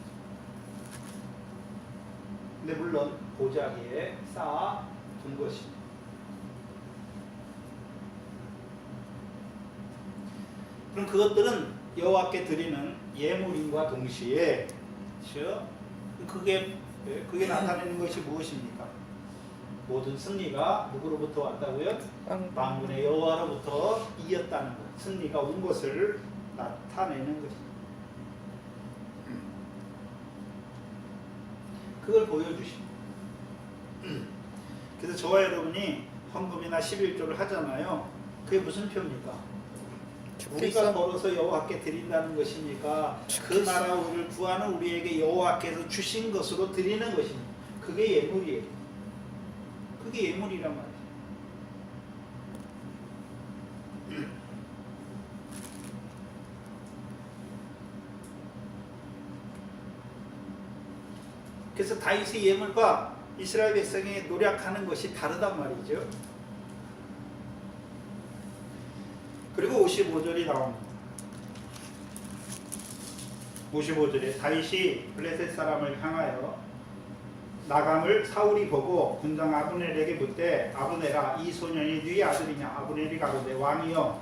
근데 물론 보자기에 쌓아 둔 것입니다. 그럼 그것들은 여호와께 드리는 예물인과 동시에 그게 나타내는 것이 무엇입니까? 모든 승리가 누구로부터 왔다고요? 만군의 여호와로부터 이었다는 것, 승리가 온 것을 나타내는 것입니다. 그걸 보여주십니다. 그래서 저와 여러분이 헌금이나 11조를 하잖아요. 그게 무슨 표입니까? 우리가 벌어서 여호와께 드린다는 것입니까? 그 나라 우리를 구하는 우리에게 여호와께서 주신 것으로 드리는 것입니다. 그게 예물이에요. 그게 예물이란 말이에요. 그래서 다윗의 예물과 이스라엘 백성이 노력하는 것이 다르단 말이죠. 그리고 55절이 나옵니다. 55절에 다윗이 블레셋 사람을 향하여 나감을 사울이 보고 군장 아브넬에게 묻되 아브넬아 이 소년이 네 아들이냐? 아브넬이 가로되 왕이여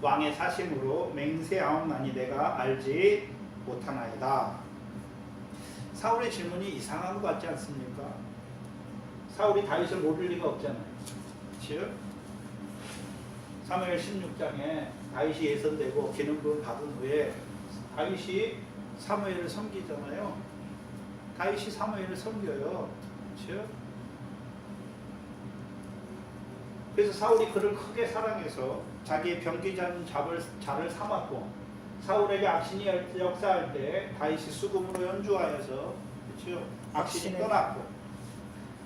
왕의 사심으로 맹세하옵나니 내가 알지 못하나이다. 사울의 질문이 이상한 것 같지 않습니까? 사울이 다윗을 모를 리가 없잖아요. 그렇죠? 사무엘 16장에 다윗이 예선되고 기름부음 받은 후에 다윗이 사무엘을 섬기잖아요. 다윗이 사무엘을 섬겨요. 그렇죠? 그래서 사울이 그를 크게 사랑해서 자기의 병기자는 자를 삼았고 사울에게 악신이 역사할 때 다윗이 수금으로 연주하여서 그렇죠? 악신이 떠났고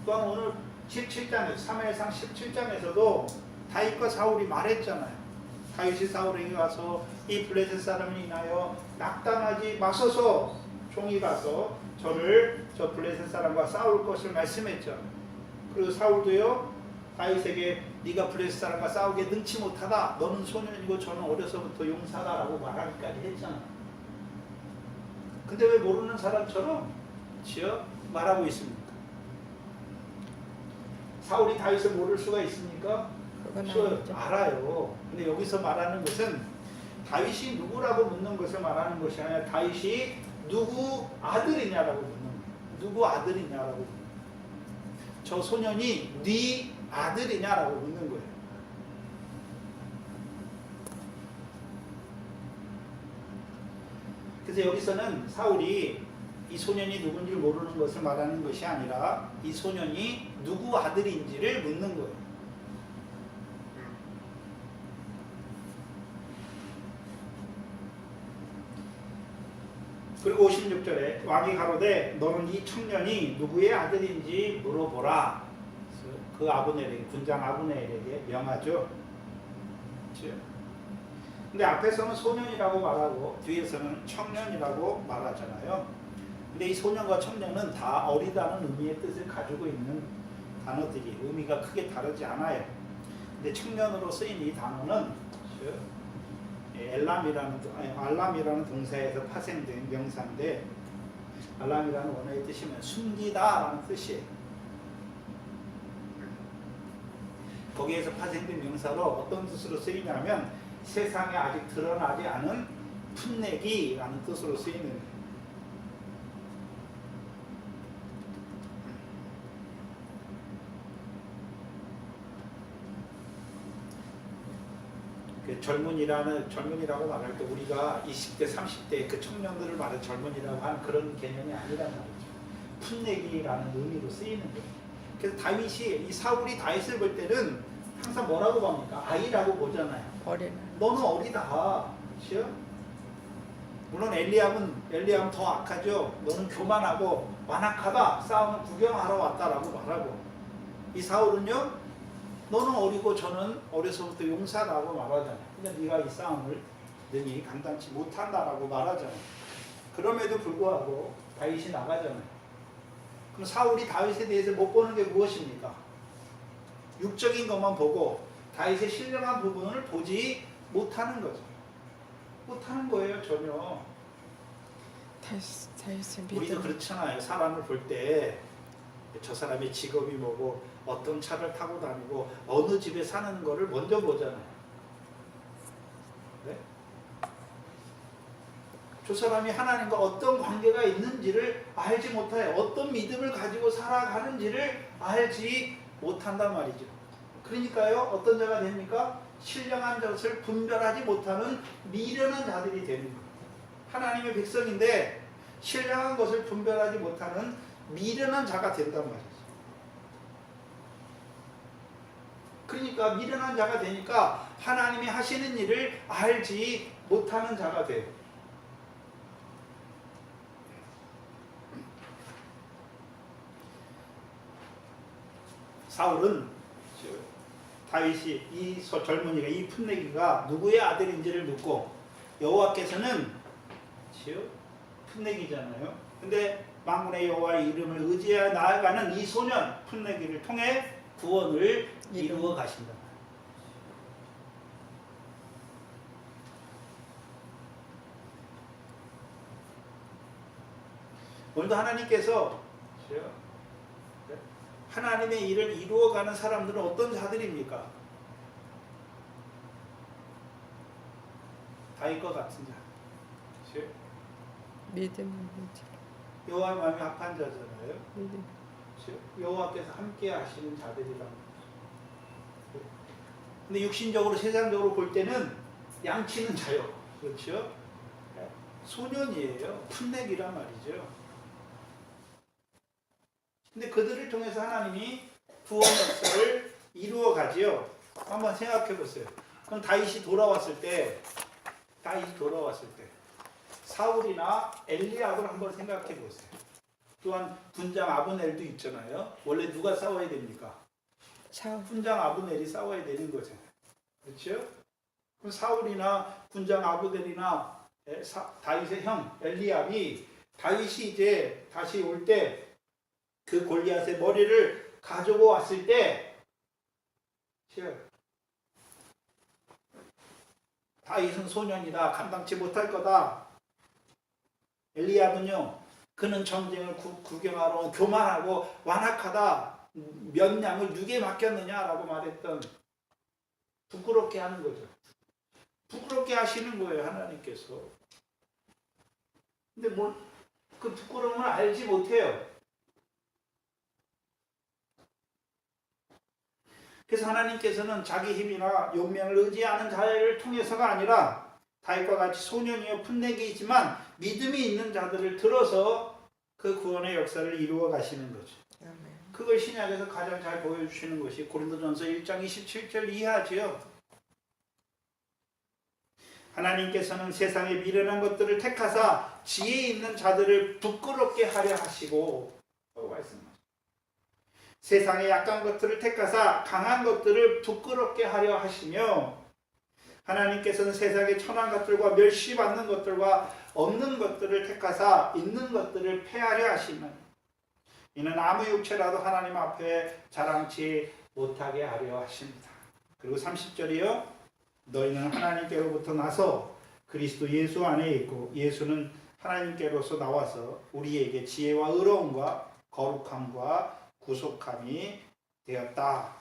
또한 오늘 17장에서 사무엘상 17장에서도 다윗과 사울이 말했잖아요. 다윗이 사울에게 가서 이 블레셋 사람을 인하여 낙담하지 마소서 종이 가서 저를 저 블레셋 사람과 싸울 것을 말씀했죠. 그리고 사울도요 다윗에게 네가 블레셋 사람과 싸우기에 능치 못하다. 너는 소년이고 저는 어려서부터 용사다라고 말하기까지 했잖아. 근데 왜 모르는 사람처럼 말하고 있습니까? 사울이 다윗을 모를 수가 있습니까? 알아요. 근데 여기서 말하는 것은 다윗이 누구라고 묻는 것을 말하는 것이 아니라 다윗이 누구 아들이냐라고 묻는 거예요. 누구 아들이냐라고 묻는 거예요. 저 소년이 네 아들이냐라고 묻는 거예요. 그래서 여기서는 사울이 이 소년이 누군지를 모르는 것을 말하는 것이 아니라 이 소년이 누구 아들인지를 묻는 거예요. 그리고 56절에 왕이 가로되 너는 이 청년이 누구의 아들인지 물어보라. 그 아브넬에게 군장 아브넬에게 명하죠. 그렇죠? 근데 앞에서는 소년이라고 말하고 뒤에서는 청년이라고 말하잖아요. 근데 이 소년과 청년은 다 어리다는 의미의 뜻을 가지고 있는 단어들이 의미가 크게 다르지 않아요. 근데 청년으로 쓰인 이 단어는 알람이라는 동사에서 파생된 명사인데 알람이라는 원어의 뜻이면 숨기다라는 뜻이에요. 거기에서 파생된 명사로 어떤 뜻으로 쓰이냐면 세상에 아직 드러나지 않은 풋내기라는 뜻으로 쓰이는 거예요. 젊은이라고 말할 때 우리가 20대, 30대 그 청년들을 말하는 젊은이라고 하는 그런 개념이 아니란 말이죠. 풋내기라는 의미로 쓰이는 거예요. 그래서 다윗이 이 사울이 다윗을 볼 때는 항상 뭐라고 봅니까? 아이라고 보잖아요. 어린. 너는 어리다. 그렇죠? 물론 엘리압은 더 악하죠. 너는 교만하고 완악하다. 싸움을 구경하러 왔다라고 말하고 이 사울은요 너는 어리고 저는 어려서부터 용사라고 말하잖아요. 근데 네가 이 싸움을 능히 감당치 못한다라고 말하잖아요. 그럼에도 불구하고 다윗이 나가잖아요. 그럼 사울이 다윗에 대해서 못 보는 게 무엇입니까? 육적인 것만 보고 다윗의 신령한 부분을 보지 못하는 거죠. 못하는 거예요, 전혀. 다윗의 우리도 믿음. 그렇잖아요. 사람을 볼 때 저 사람의 직업이 뭐고 어떤 차를 타고 다니고 어느 집에 사는 거를 먼저 보잖아요. 네? 저 사람이 하나님과 어떤 관계가 있는지를 알지 못해요. 어떤 믿음을 가지고 살아가는지를 알지 못한단 말이죠. 그러니까요, 어떤 자가 됩니까? 신령한 것을 분별하지 못하는 미련한 자들이 되는 거예요. 하나님의 백성인데 신령한 것을 분별하지 못하는 미련한 자가 된단 말이죠. 그러니까 미련한 자가 되니까 하나님이 하시는 일을 알지 못하는 자가 돼요. 사울은 다윗이 이 젊은이가 이 풋내기가 누구의 아들인지를 묻고 여호와께서는 풋내기잖아요. 근데 만군의 여호와의 이름을 의지하여 나아가는 이 소년 풋내기를 통해 구원을 이루어 가신다. 오늘도 하나님께서 하나님의 일을 이루어가는 사람들은 어떤 자들입니까? 다윗과 같은 자. 믿음을 가지고. 여호와의 마음이 합한 자잖아요. 믿음. 여호와께서 함께 하시는 자들이란 말이죠. 근데 육신적으로 세상적으로 볼 때는 양치는 자요. 그렇죠? 소년이에요. 풋내기란 말이죠. 근데 그들을 통해서 하나님이 구원 역사를 이루어 가지요. 한번 생각해 보세요. 그럼 다윗이 돌아왔을 때 사울이나 엘리압을 한번 생각해 보세요. 또한 군장 아브넬도 있잖아요. 원래 누가 싸워야 됩니까? 사울. 군장 아브넬이 싸워야 되는 거잖아요. 그렇죠? 그럼 사울이나 군장 아브넬이나 다윗의 형 엘리압이 다윗이 이제 다시 올 때 그 골리앗의 머리를 가지고 왔을 때 다윗은 소년이다. 감당치 못할 거다. 엘리압은요. 그는 전쟁을 구경하러 온 교만하고 완악하다. 몇 양을 누구에 맡겼느냐라고 말했던 부끄럽게 하는 거죠. 부끄럽게 하시는 거예요. 하나님께서. 근데 그 부끄러움을 알지 못해요. 그래서 하나님께서는 자기 힘이나 용맹을 의지하는 자를 통해서가 아니라 다윗과 같이 소년이여 풋내기이지만 믿음이 있는 자들을 들어서 그 구원의 역사를 이루어 가시는 거죠. 아멘. 그걸 신약에서 가장 잘 보여주시는 것이 고린도전서 1장 27절 이하지요. 하나님께서는 세상의 미련한 것들을 택하사 지혜 있는 자들을 부끄럽게 하려 하시고 말씀하십니다. 세상의 약한 것들을 택하사 강한 것들을 부끄럽게 하려 하시며 하나님께서는 세상의 천한 것들과 멸시받는 것들과 없는 것들을 택하사 있는 것들을 폐하려 하시는 이는 아무 육체라도 하나님 앞에 자랑치 못하게 하려 하십니다. 그리고 30절이요. 너희는 하나님께로부터 나서 그리스도 예수 안에 있고 예수는 하나님께로서 나와서 우리에게 지혜와 의로움과 거룩함과 구속함이 되었다.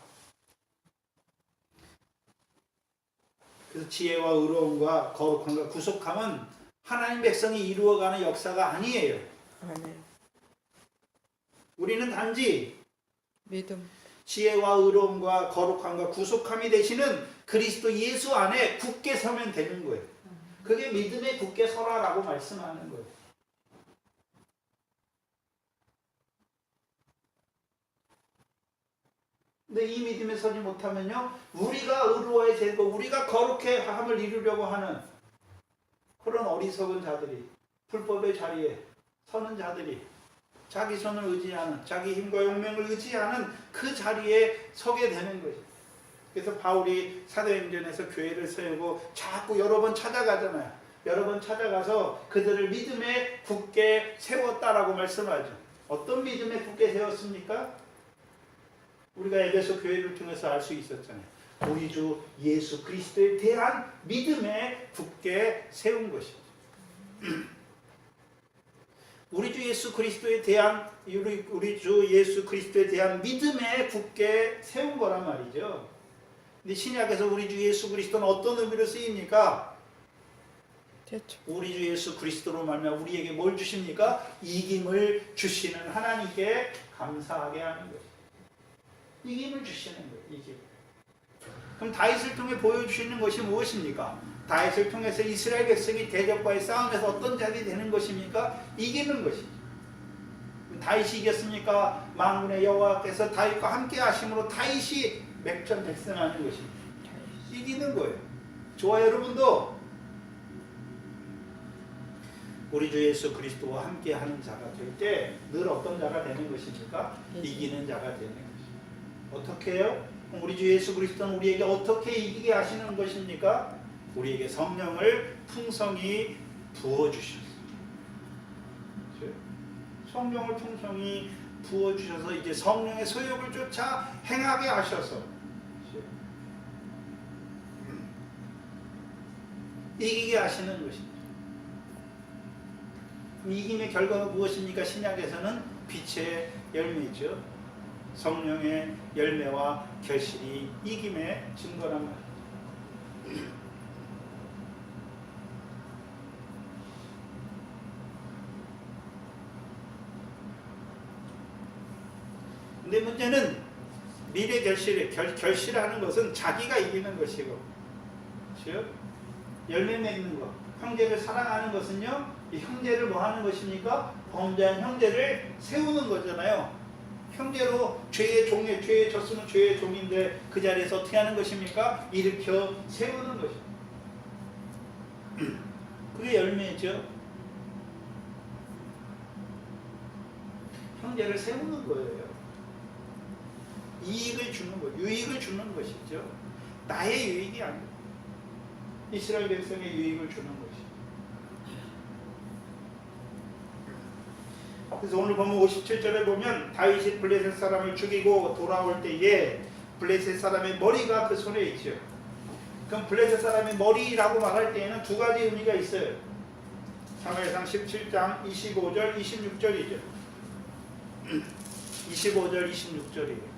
그래서 지혜와 의로움과 거룩함과 구속함은 하나님 백성이 이루어가는 역사가 아니에요. 아멘. 우리는 단지 믿음. 지혜와 의로움과 거룩함과 구속함이 되시는 그리스도 예수 안에 굳게 서면 되는 거예요. 그게 믿음에 굳게 서라라고 말씀하는 거예요. 근데 이 믿음에 서지 못하면요, 우리가 의로워야 되고 우리가 거룩해 함을 이루려고 하는 그런 어리석은 자들이, 불법의 자리에 서는 자들이 자기 손을 의지하는, 자기 힘과 용맹을 의지하는 그 자리에 서게 되는 거죠. 그래서 바울이 사도행전에서 교회를 세우고 자꾸 여러 번 찾아가잖아요. 여러 번 찾아가서 그들을 믿음에 굳게 세웠다라고 말씀하죠. 어떤 믿음에 굳게 세웠습니까? 우리가 에베소 교회를 통해서 알 수 있었잖아요. 우리 주 예수 그리스도에 대한 믿음에 굳게 세운 것이죠. 우리 주 예수 그리스도에 대한 우리 주 예수 그리스도에 대한 믿음에 굳게 세운 거란 말이죠. 근데 신약에서 우리 주 예수 그리스도는 어떤 의미로 쓰입니까? 대충. 우리 주 예수 그리스도로 말미암아 우리에게 뭘 주십니까? 이김을 주시는 하나님께 감사하게 하는 거예요. 이김을 주시는 거예요. 이김. 그럼 다윗을 통해 보여주시는 것이 무엇입니까? 다윗을 통해서 이스라엘 백성이 대적과의 싸움에서 어떤 자들이 되는 것입니까? 이기는 것이죠. 다윗이 이겼습니까? 만군의 여호와께서 다윗과 함께 하심으로 다윗이 맥전백승하는 것입니다. 이기는 거예요. 저와 여러분도 우리 주 예수 그리스도와 함께 하는 자가 될 때 늘 어떤 자가 되는 것입니까? 이기는 자가 되는 것입니다. 어떻게 해요? 우리 주 예수 그리스도는 우리에게 어떻게 이기게 하시는 것입니까? 우리에게 성령을 풍성히 부어주셨어요. 성령을 풍성히 부어주셔서 이제 성령의 소욕을 쫓아 행하게 하셔서 이기게 하시는 것입니다. 이김의 결과가 무엇입니까? 신약에서는 빛의 열매죠. 성령의 열매와 결실이 이김의 증거란 말이죠. 근데 문제는 미래 결실하는 것은 자기가 이기는 것이고, 그렇죠? 열매 맺는 것, 형제를 사랑하는 것은요, 이 형제를 뭐 하는 것입니까? 범죄한 형제를 세우는 거잖아요. 형제로 죄의 졌으면 죄의 종인데 그 자리에서 어떻게 하는 것입니까? 일으켜 세우는 것입니다. 그게 열매죠. 형제를 세우는 거예요. 이익을 주는 거, 유익을 주는 것이죠. 나의 유익이 아니고 이스라엘 백성의 유익을 주는 것이죠. 그래서 오늘 보면 57절에 보면 다윗이 블레셋 사람을 죽이고 돌아올 때에 블레셋 사람의 머리가 그 손에 있죠. 그럼 블레셋 사람의 머리라고 말할 때에는 두 가지 의미가 있어요. 사무엘상 17장 25절 26절이죠. 25절 26절이에요.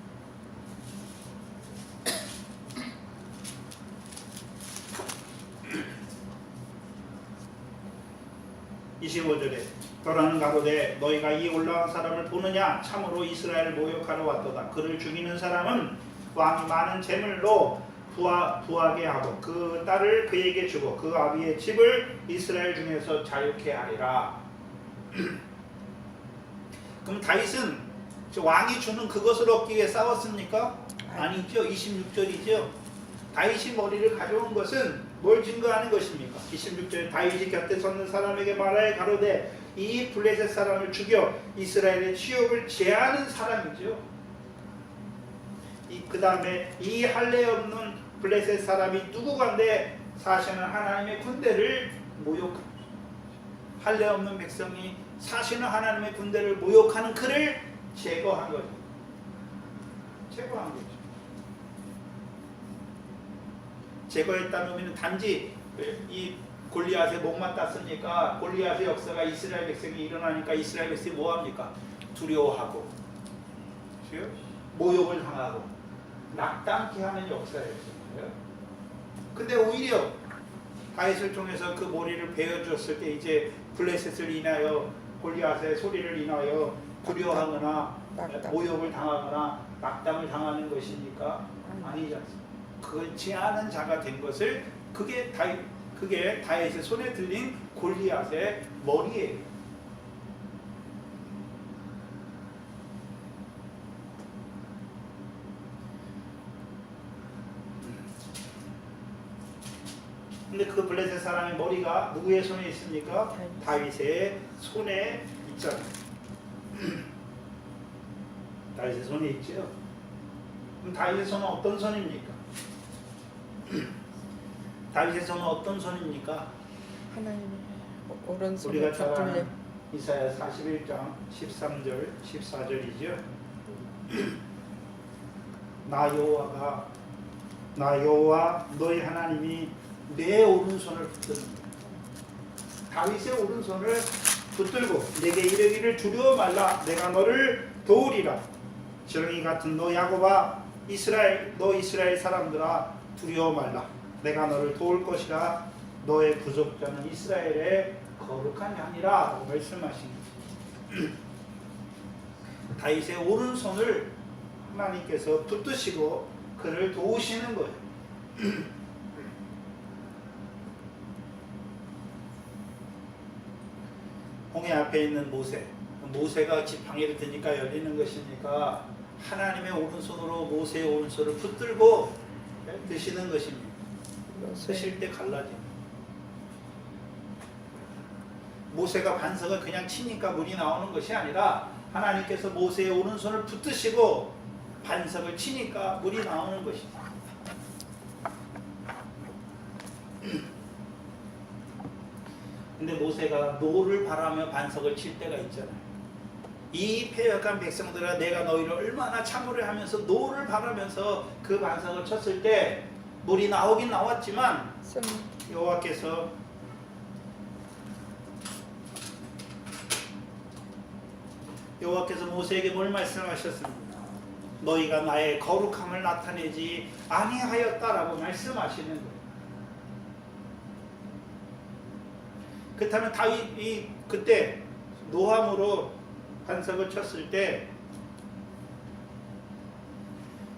25절에 더라는 가로되 너희가 이 올라온 사람을 보느냐? 참으로 이스라엘을 모욕하러 왔도다. 그를 죽이는 사람은 왕이 많은 재물로 부하게 하고 그 딸을 그에게 주고 그 아비의 집을 이스라엘 중에서 자유케 하리라. 그럼 다윗은 왕이 주는 그것을 얻기 위해 싸웠습니까? 아니죠. 26절이죠. 다윗이 머리를 가져온 것은 뭘 증거하는 것입니까? 26절에 다윗이 곁에 섰는 사람에게 말하여 가로되 이 블레셋 사람을 죽여 이스라엘의 치욕을 제하는 사람이죠. 그 다음에 이 할례 없는 블레셋 사람이 누구간데 사시는 하나님의 군대를 모욕하는, 할례 없는 백성이 사시는 하나님의 군대를 모욕하는 그를 제거한 거죠. 제거한 거죠. 제거했다는 의미는 단지 이 골리앗에 목맞았으니까 골리앗의 역사가 이스라엘 백성이 일어나니까 이스라엘 백성이 뭐합니까? 두려워하고 모욕을 당하고 낙담케 하는 역사였어요. 근데 오히려 다윗을 통해서 그 머리를 베어주었을 때 이제 블레셋을 인하여 골리앗의 소리를 인하여 두려워하거나 모욕을 당하거나 낙담을 당하는 것이니까 아니지 않습니까? 그렇지 않은 자가 된 것을 그게 다윗의 손에 들린 골리앗의 머리예요. 근데 그 블레셋 사람의 머리가 누구의 손에 있습니까? 다윗의 손에 있잖아요. 다윗의 손에 있죠. 그럼 다윗의 손은 어떤 손입니까? 다윗의 손은 어떤 손입니까? 하나님의 오른손을 우리가 잘 붙들려 아는 이사야 41장 13절 14절이죠. 나 여호와 너희 하나님이 내 오른손을 붙드는 다윗의 오른손을 붙들고 내게 이르기를 두려워 말라 내가 너를 도우리라. 지렁이 같은 너 야곱아 너 이스라엘 사람들아 두려워 말라 내가 너를 도울 것이라 너의 부족자는 이스라엘의 거룩한 양이라 라고 말씀하신 거죠. 다윗의 오른손을 하나님께서 붙드시고 그를 도우시는 거예요. 홍해 앞에 있는 모세가 지팡이를 드니까 열리는 것이니까 하나님의 오른손으로 모세의 오른손을 붙들고 드시는 것입니다. 드실 때 갈라집니다. 모세가 반석을 그냥 치니까 물이 나오는 것이 아니라 하나님께서 모세의 오른손을 붙드시고 반석을 치니까 물이 나오는 것입니다. 근데 모세가 노를 바라며 반석을 칠 때가 있잖아요. 이 패역한 백성들아 내가 너희를 얼마나 참으려 하면서 노를 바라면서 그 반석을 쳤을 때 물이 나오긴 나왔지만 여호와께서 모세에게 뭘 말씀하셨습니까? 너희가 나의 거룩함을 나타내지 아니하였다라고 말씀하시는 거예요. 그렇다면 다윗이 그때 노함으로 반석을 쳤을 때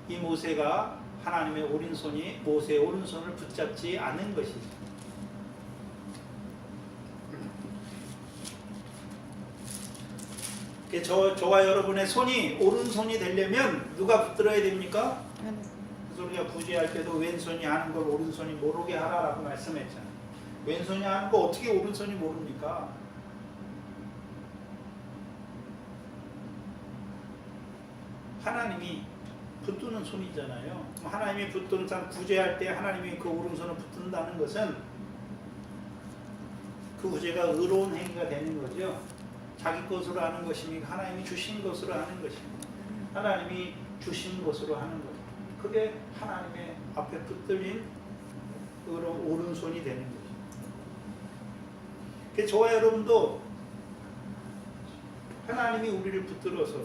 이 모세가 하나님의 오른손이 모세의 오른손을 붙잡지 않은 것이죠. 저와 여러분의 손이 오른손이 되려면 누가 붙들어야 됩니까? 그래서 우리가 구제할 때도 왼손이 하는 걸 오른손이 모르게 하라라고 말씀했잖아요. 왼손이 하는 거 어떻게 오른손이 모릅니까? 하나님이 붙드는 손이잖아요. 하나님이 붙드는 사람 구제할 때 하나님이 그 오른손을 붙든다는 것은 그 구제가 의로운 행위가 되는 거죠. 자기 것으로 하는 것이니까 하나님이 주신 것으로 하는 것입니다. 하나님이 주신 것으로 하는 것. 그게 하나님의 앞에 붙들린 오른손이 되는 거죠. 그래서 저와 여러분도 하나님이 우리를 붙들어서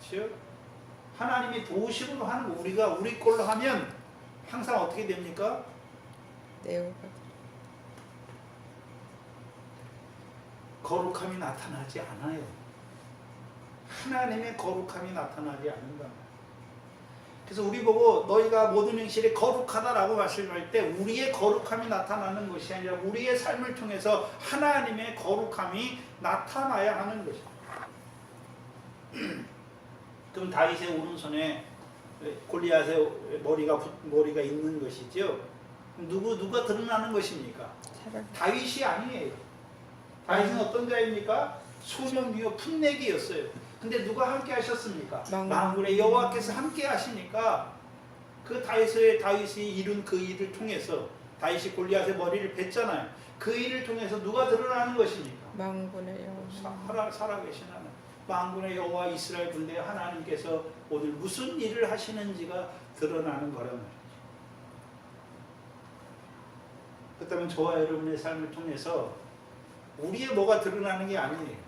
즉 하나님이 도우심으로 하는 거 우리가 우리 걸로 하면 항상 어떻게 됩니까? 거룩함이 나타나지 않아요. 하나님의 거룩함이 나타나지 않는다. 그래서 우리 보고 너희가 모든 행실이 거룩하다라고 말씀할 때 우리의 거룩함이 나타나는 것이 아니라 우리의 삶을 통해서 하나님의 거룩함이 나타나야 하는 것입니다. 그럼 다윗의 오른손에 골리앗의 머리가 있는 것이죠. 누가 드러나는 것입니까? 다윗이 아니에요. 다윗은 어떤 자입니까? 소년이요 풋내기였어요. 근데 누가 함께 하셨습니까? 만군의 여호와께서 함께 하시니까 그 다윗이 이룬 그 일을 통해서 다윗이 골리앗의 머리를 뱉잖아요. 그 일을 통해서 누가 드러나는 것입니까? 만군의 여호와 살아계신 하나님, 만군의 여호와 이스라엘 군대 하나님께서 오늘 무슨 일을 하시는지가 드러나는 거란 말이죠. 그렇다면 저와 여러분의 삶을 통해서 우리의 뭐가 드러나는 게 아니에요.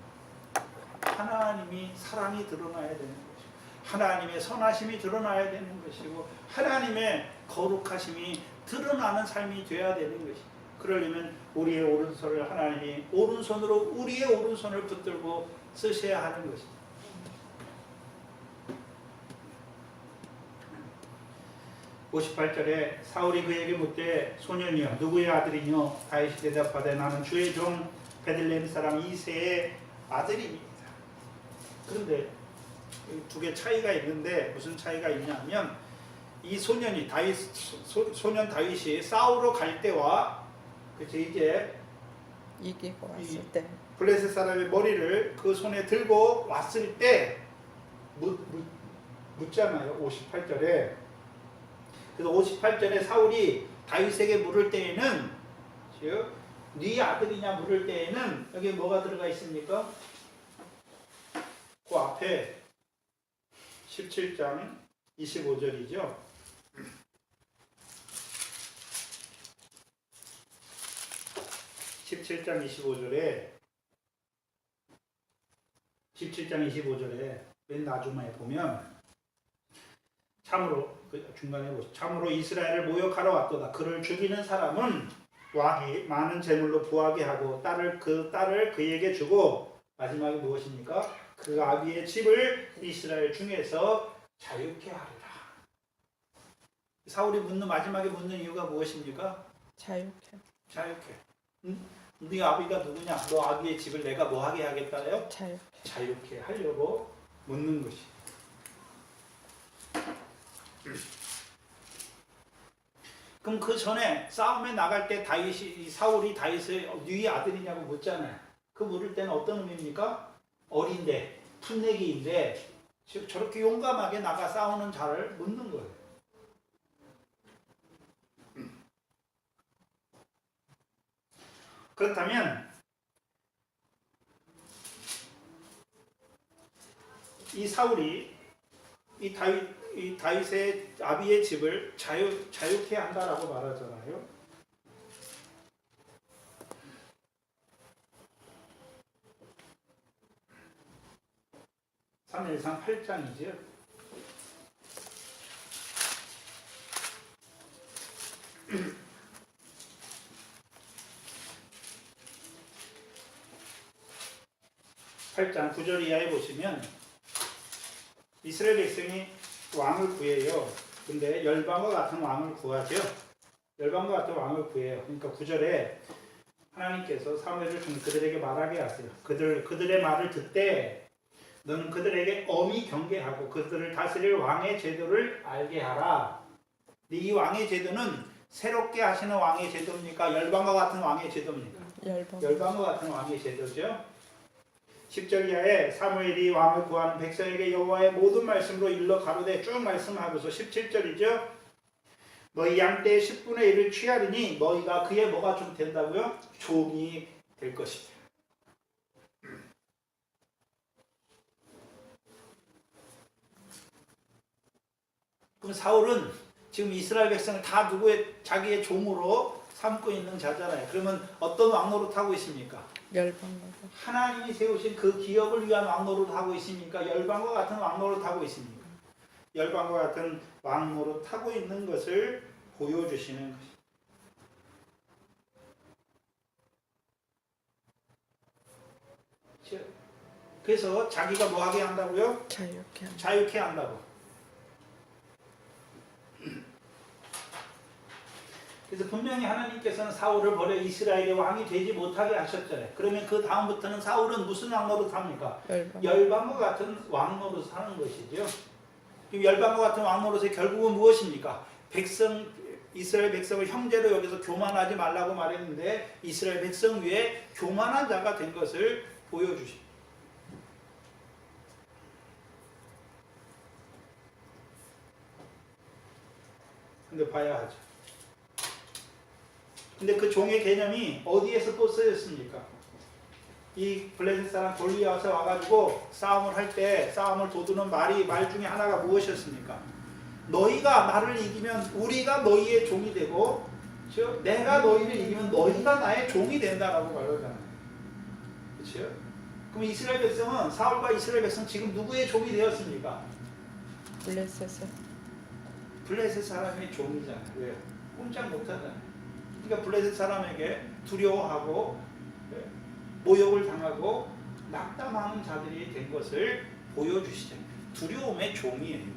하나님이 사랑이 드러나야 되는 것이고 하나님의 선하심이 드러나야 되는 것이고 하나님의 거룩하심이 드러나는 삶이 되어야 되는 것이죠. 그러려면 우리의 오른손을 하나님이 오른손으로 우리의 오른손을 붙들고 쓰셔야 하는 것입니다. (58절에) 사울이 그에게 묻되 소년이여 누구의 아들이뇨? 다윗이 대답하되 나는 주의 종 베들레헴 사람 이새의 아들입니다. 그런데 두 개 차이가 있는데 무슨 차이가 있냐면 이 소년 다윗이 싸우러 갈 때와 이제 이기고 왔을 때 블레셋 사람의 머리를 그 손에 들고 왔을 때 묻잖아요. 58절에 그래서 58절에 사울이 다윗에게 물을 때에는 즉 네 아들이냐 물을 때에는 여기 뭐가 들어가 있습니까? 그 앞에 17장 25절이죠. 17장 25절에 맨 나중에 보면 참으로 중간에 보시죠. 참으로 이스라엘을 모욕하러 왔도다. 그를 죽이는 사람은 왕이 많은 재물로 부하게 하고 그 딸을 그에게 주고 마지막에 무엇입니까? 그 아비의 집을 이스라엘 중에서 자유케 하리라. 사울이 마지막에 묻는 이유가 무엇입니까? 자유케. 응? 네 아비가 누구냐? 너 아비의 집을 내가 뭐 하게 하겠다요? 자유케 하려고 묻는 것이. 그럼 그 전에 싸움에 나갈 때 사울이 다윗을 네 아들이냐고 묻잖아요. 그 물을 때는 어떤 의미입니까? 어린데, 풋내기인데 저렇게 용감하게 나가 싸우는 자를 묻는 거예요. 그렇다면 이 사울이 이 다윗의 아비의 집을 자유케 한다라고 말하잖아요. 사무엘상 8장이죠. (8장) 9절 이하에 보시면 이스라엘 백성이 왕을 구해요. 근데 열방과 같은 왕을 구하죠. 열방과 같은 왕을 구해요. 그러니까 9절에 하나님께서 사무엘을 통해 그들에게 말하게 하세요. 그들의 말을 듣되 너는 그들에게 엄히 경계하고 그들을 다스릴 왕의 제도를 알게 하라. 이 왕의 제도는 새롭게 하시는 왕의 제도입니까? 열방과 같은 왕의 제도입니까? 열방과 같은 왕의 제도죠. 10절 이하에 사무엘이 왕을 구하는 백성에게 여호와의 모든 말씀으로 일러 가로되 쭉 말씀하고서 17절이죠. 너희 양떼의 10분의 1을 취하리니 너희가 그의 뭐가 좀 된다고요? 종이 될 것이다. 그럼 사울은 지금 이스라엘 백성을 다 자기의 종으로 삼고 있는 자잖아요. 그러면 어떤 왕노릇 하고 있습니까? 열방과 하나님이 세우신 그 기업을 위한 왕노릇 하고 있습니까? 열방과 같은 왕노릇 하고 있습니까? 열방과 같은 왕노릇 하고 있는 것을 보여주시는 것이죠. 그래서 자기가 뭐 하게 한다고요? 자유케 한다고. 그래서 분명히 하나님께서는 사울을 버려 이스라엘의 왕이 되지 못하게 하셨잖아요. 그러면 그 다음부터는 사울은 무슨 왕노릇 합니까? 열방과 같은 왕노릇 하는 것이죠. 열방과 같은 왕노릇의 결국은 무엇입니까? 이스라엘 백성을 형제로 여기서 교만하지 말라고 말했는데 이스라엘 백성 위에 교만한 자가 된 것을 보여주십니다. 근데 봐야 하죠. 근데 그 종의 개념이 어디에서 또 쓰였습니까? 이 블레셋 사람 골리앗에 와가지고 싸움을 할 때 싸움을 도두는 말 중에 하나가 무엇이었습니까? 너희가 나를 이기면 우리가 너희의 종이 되고 즉 내가 너희를 이기면 너희가 나의 종이 된다라고 말하잖아요. 그렇죠? 그럼 이스라엘 백성은 사울과 이스라엘 백성 지금 누구의 종이 되었습니까? 블레셋 사람의 종이잖아요. 왜요? 꼼짝 못하잖아요. 그러니까 블레셋 사람에게 두려워하고 모욕을 당하고 낙담하는 자들이 된 것을 보여주시죠. 두려움의 종이에요.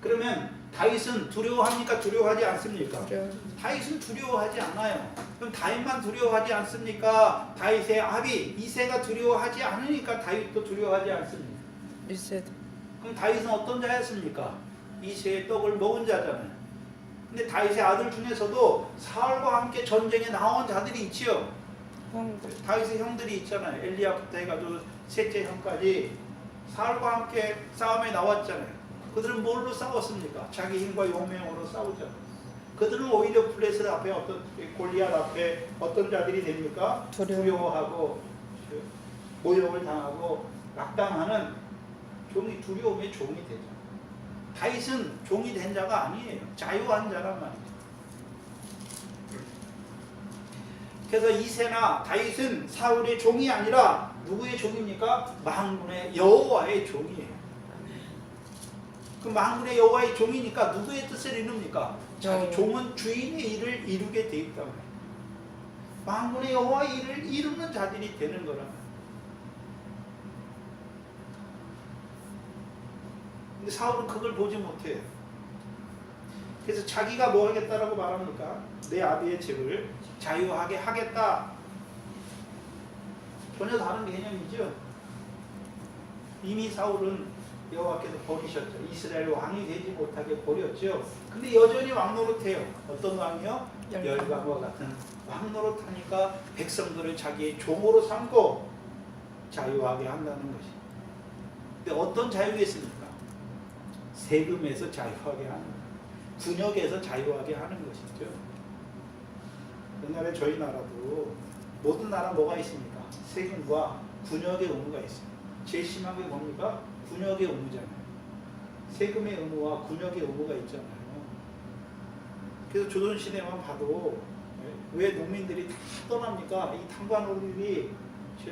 그러면 다윗은 두려워합니까? 두려워하지 않습니까? 다윗은 두려워하지 않아요. 그럼 다윗만 두려워하지 않습니까? 다윗의 아비 이새가 두려워하지 않으니까 다윗도 두려워하지 않습니까? 그럼 다윗은 어떤 자였습니까? 이새의 떡을 먹은 자잖아요. 근데 다윗의 아들 중에서도 사울과 함께 전쟁에 나온 자들이 있지요. 다윗의 형들이 있잖아요. 엘리야부터 해가지고 셋째 형까지 사울과 함께 싸움에 나왔잖아요. 그들은 뭘로 싸웠습니까? 자기 힘과 용맹으로 싸우잖아요. 그들은 오히려 블레셋 앞에 어떤 골리앗 앞에 어떤 자들이 됩니까? 두려워하고 모욕을 당하고 낙담하는 종이 두려움의 종이 되죠. 다윗은 종이 된 자가 아니에요. 자유한 자란 말이죠. 그래서 이새나 다윗은 사울의 종이 아니라 누구의 종입니까? 만군의 여호와의 종이에요. 그 만군의 여호와의 종이니까 누구의 뜻을 이룹니까? 자기 종은 주인의 일을 이루게 돼 있단 말이에요. 만군의 여호와의 일을 이루는 자들이 되는 거란 말이에요. 근데 사울은 그걸 보지 못해요. 그래서 자기가 뭐 하겠다라고 말합니까? 내 아비의 집을 자유하게 하겠다. 전혀 다른 개념이죠. 이미 사울은 여호와께서 버리셨죠. 이스라엘 왕이 되지 못하게 버렸죠. 근데 여전히 왕 노릇해요. 어떤 왕이요? 열방과 같은 왕 노릇하니까 백성들을 자기의 종으로 삼고 자유하게 한다는 것이. 근데 어떤 자유겠습니까? 세금에서 자유하게 하는 거예요. 군역에서 자유하게 하는 것이죠. 옛날에 저희 나라도 모든 나라 뭐가 있습니까? 세금과 군역의 의무가 있어요. 제일 심한 게 뭡니까? 군역의 의무잖아요. 세금의 의무와 군역의 의무가 있잖아요. 그래서 조선시대만 봐도 왜 농민들이 다 떠납니까? 이 탕관노릇이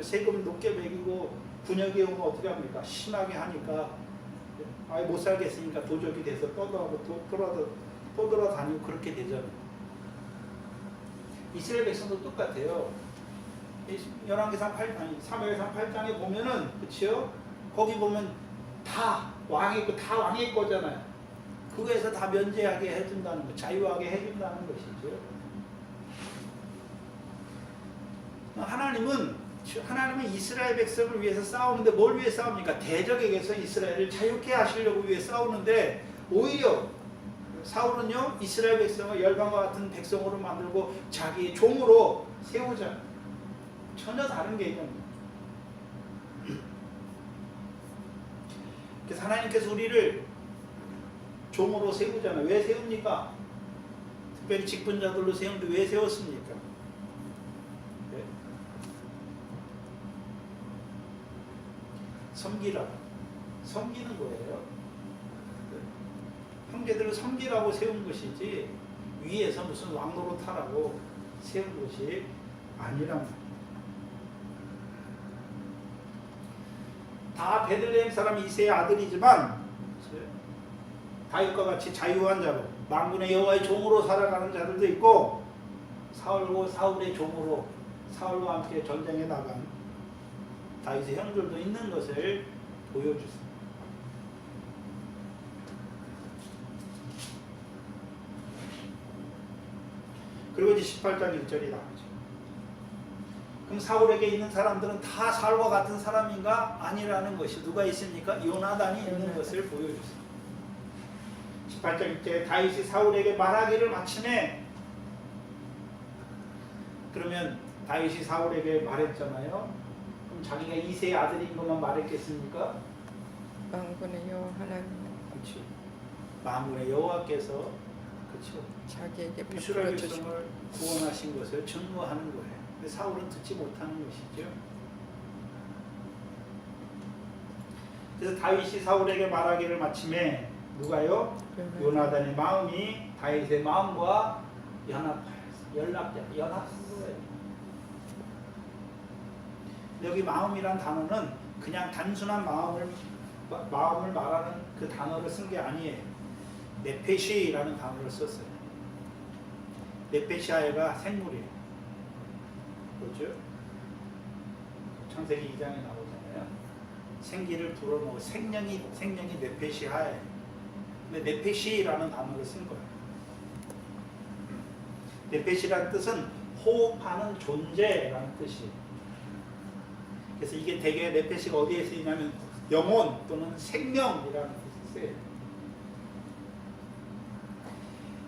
세금을 높게 매기고 군역의 의무 어떻게 합니까? 심하게 하니까 아예 못 살겠으니까 도적이 돼서 떠돌아다니고 그렇게 되잖아요. 이스라엘 백성도 똑같아요. 열왕기상 8장, 사무엘상 8장에 보면은 그치요? 거기 보면 다 왕이 있고 다 왕의 거잖아요. 그거에서 다 면제하게 해준다는 거, 자유하게 해준다는 것이죠. 하나님은 이스라엘 백성을 위해서 싸우는데 뭘 위해 싸웁니까? 대적에게서 이스라엘을 자유케 하시려고 위해 싸우는데 오히려 사울은요 이스라엘 백성을 열방과 같은 백성으로 만들고 자기의 종으로 세우자. 전혀 다른 개념입니다. 그래서 하나님께서 우리를 종으로 세우잖아요. 왜 세웁니까? 특별히 직분자들로 세우는데 왜 세웠습니까? 네. 섬기는 거예요. 형제들을 섬기라고 세운 것이지 위에서 무슨 왕노릇하라고 세운 것이 아니란 말이에요. 다 베들레헴 사람 이새의 아들이지만 다윗과 같이 자유한 자로 만군의 여호와의 종으로 살아가는 자들도 있고 사울의 종으로 사울과 함께 전쟁에 나간 다윗의 형들도 있는 것을 보여주습니다. 그리고 이제 18장 1절이 나오죠. 그럼 사울에게 있는 사람들은 다 사울과 같은 사람인가? 아니라는 것이 누가 있습니까? 요나단이 있는 것을 보여주습니다. 18장 1절에 다윗이 사울에게 말하기를 마침에 그러면 다윗이 사울에게 말했잖아요. 그럼 자기가 이새의 아들인 것만 말했겠습니까? 만군의 여호와 하나님 그렇죠. 만군의 여호와께서 그렇죠. 자기에게 이스라엘 베풀어 주신 백성을 구원하신 것을 증거하는 거예요. 근데 사울은 듣지 못하는 것이죠. 그래서 다윗이 사울에게 말하기를 마침에 누가요? 요나단의 마음이 다윗의 마음과 연합한 거예요. 여기 마음이란 단어는 그냥 단순한 마음을 말하는 그 단어를 쓴 게 아니에요. 네페시라는 단어를 썼어요. 네페시아가 생물이에요. 그렇죠? 창세기 2장에 나오잖아요. 생기를 불어넣어 생명이 네페시아예요. 근데 네페시라는 단어를 쓴 거예요. 네페시라는 뜻은 호흡하는 존재라는 뜻이에요. 그래서 이게 되게 네페시가 어디에 쓰이냐면 영혼 또는 생명이라는 뜻이 쓰여요.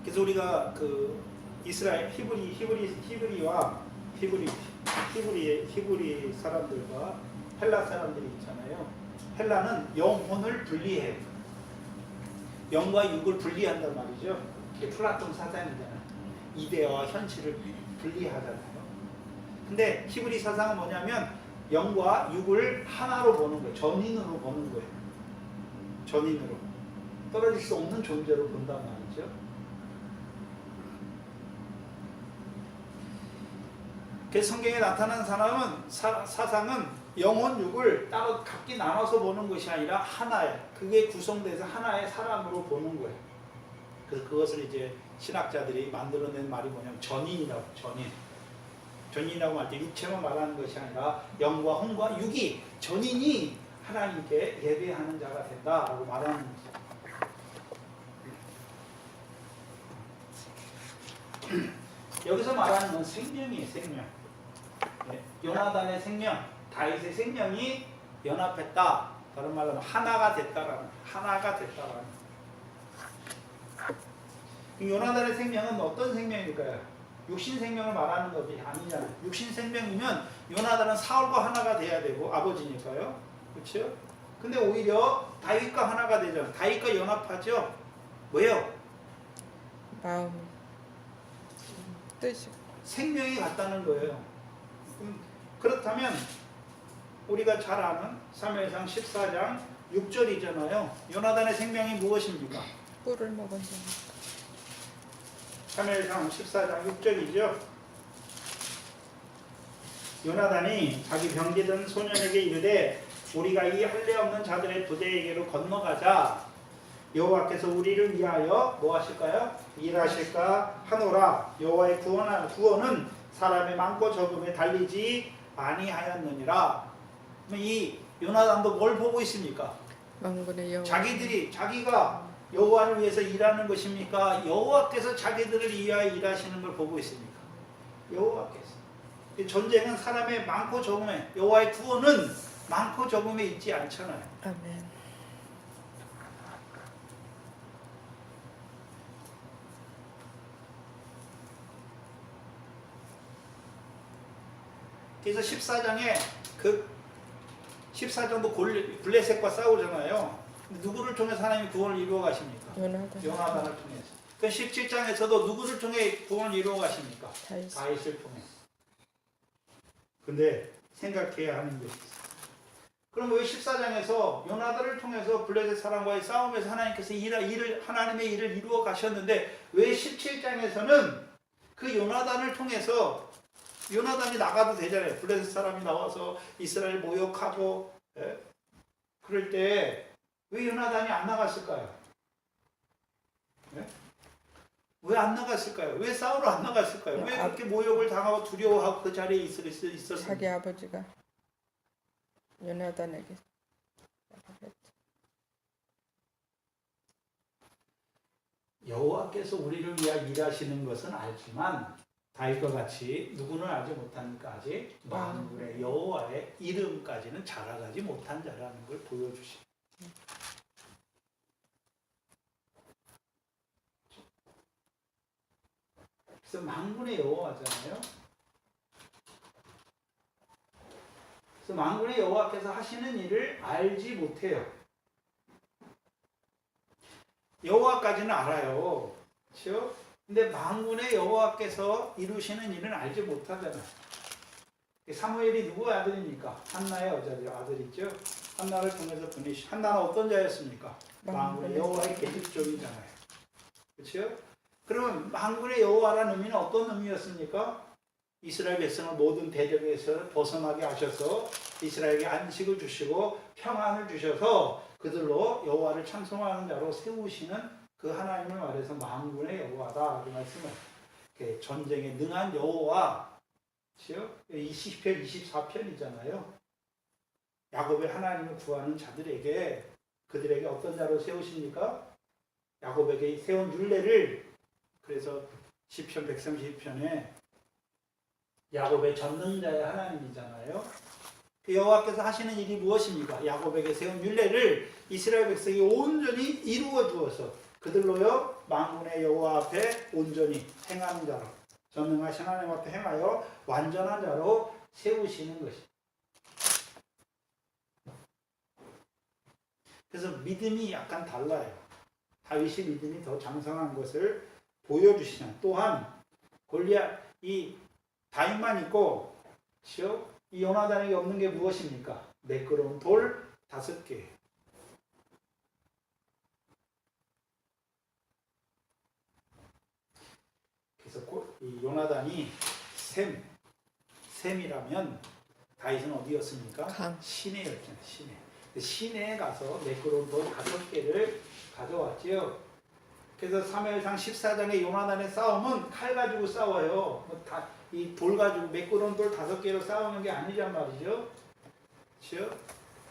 그래서 우리가 그 이스라엘 히브리와 히브리 사람들과 헬라 사람들이 있잖아요. 헬라는 영혼을 분리해요. 영과 육을 분리한단 말이죠. 이게 플라톤 사상이잖아요. 이데아와 현실을 분리하잖아요. 근데 히브리 사상은 뭐냐면 영과 육을 하나로 보는 거예요. 전인으로 보는 거예요. 전인으로. 떨어질 수 없는 존재로 본단 말이죠. 그래서 성경에 나타난 사람은 사상은 영혼 육을 따로 각기 나눠서 보는 것이 아니라 하나예요. 그게 구성돼서 하나의 사람으로 보는 거예요. 그래서 그것을 이제 신학자들이 만들어낸 말이 뭐냐면 전인이라고. 전인이라고 할 때 육체만 말하는 것이 아니라 영과 혼과 육이 전인이 하나님께 예배하는 자가 된다라고 말하는 거죠. 여기서 말하는 건 생명이에요. 생명. 요나단의 생명, 다윗의 생명이 연합했다. 다른 말로 하나가 됐다라는. 요나단의 생명은 어떤 생명일까요? 육신 생명을 말하는 것이 아니잖아요. 육신 생명이면 요나단은 사울과 하나가 돼야 되고 아버지니까요. 그렇죠? 근데 오히려 다윗과 하나가 되잖아요. 다윗과 연합하죠. 왜요? 마음 뜻이 생명이 같다는 거예요. 그렇다면 우리가 잘 아는 사무엘상 14장 6절이잖아요. 요나단의 생명이 무엇입니까? 꿀을 먹은 자니까. 사무엘상 14장 6절이죠. 요나단이 자기 병기던 소년에게 이르되 우리가 이 할례 없는 자들의 부대에게로 건너가자. 여호와께서 우리를 위하여 뭐 하실까요? 일하실까 하노라. 여호와의 구원은 사람의 많고 적음에 달리지 아니하였느니라. 이 요나단도 뭘 보고 있습니까? 만군의 여호와. 자기가 여호와를 위해서 일하는 것입니까? 여호와께서 자기들을 위하여 일하시는 걸 보고 있습니까? 여호와께서. 전쟁은 사람의 많고 적음에, 여호와의 구원은 많고 적음에 있지 않잖아요. 아멘. 그래서 14장에 그 14장도 블레셋과 싸우잖아요. 누구를 통해서 하나님이 구원을 이루어 가십니까? 요나단을 통해서. 그 17장에서도 누구를 통해 구원을 이루어 가십니까? 다윗을 통해서. 근데 생각해야 하는 것이 있어요. 그럼 왜 14장에서 요나단을 통해서 블레셋 사람과의 싸움에서 하나님께서 하나님의 일을 이루어 가셨는데 왜 17장에서는 그 요나단을 통해서 요나단이 나가도 되잖아요. 블레셋 사람이 나와서 이스라엘 모욕하고 그럴 때 왜 요나단이 안 나갔을까요? 왜 안 나갔을까요? 왜 싸우러 안 나갔을까요? 왜 그렇게 모욕을 당하고 두려워하고 그 자리에 있었을까요? 자기 아버지가 요나단에게 여호와께서 우리를 위하여 일하시는 것은 알지만 다윗과 같이 누구는 알지 못하니까 아직 만군의 여호와의 이름까지는 자라가지 못한 자라는 걸 보여주십니다. 그래서 만군의 여호와잖아요. 그래서 만군의 여호와께서 하시는 일을 알지 못해요. 여호와까지는 알아요. 그렇죠? 근데 만군의 여호와께서 이루시는 일은 알지 못하잖아요. 사무엘이 누구 아들입니까? 한나의 아들이죠. 한나를 통해서 보내시. 한나는 어떤 자였습니까? 만군의 여호와의 계집종이잖아요. 그렇죠? 그러면 만군의 여호와라는 의미는 어떤 의미였습니까? 이스라엘 백성을 모든 대적에서 벗어나게 하셔서 이스라엘에게 안식을 주시고 평안을 주셔서 그들로 여호와를 찬송하는 자로 세우시는 그 하나님을 말해서 만군의 여호와다 그 말씀을 전쟁에 능한 여호와, 이 시편 24편이잖아요. 야곱의 하나님을 구하는 자들에게 그들에게 어떤 자로 세우십니까? 야곱에게 세운 율례를. 그래서 시편 132편에 야곱의 전능자의 하나님이잖아요. 그 여호와께서 하시는 일이 무엇입니까? 야곱에게 세운 율례를 이스라엘 백성이 온전히 이루어 주어서 그들로요 만군의 여호와 앞에 온전히 행하는 자로, 전능하신 하나님 앞에 행하여 완전한 자로 세우시는 것입니다. 그래서 믿음이 약간 달라요. 다윗이 믿음이 더 장성한 것을 보여주시는. 또한 골리앗 이 다윗만 있고 이 요나단에게 없는 게 무엇입니까? 매끄러운 돌 5개. 그래서 이 요나단이 셈이라면 다윗은 어디였습니까? 강. 시내였잖아요. 시내에 가서 매끄러운 돌 5개를 가져왔지요. 그래서 사무엘상 14장의 요나단의 싸움은 칼 가지고 싸워요. 이 돌 가지고 매끄러운 돌 5개로 싸우는 게 아니란 말이죠. 그렇죠?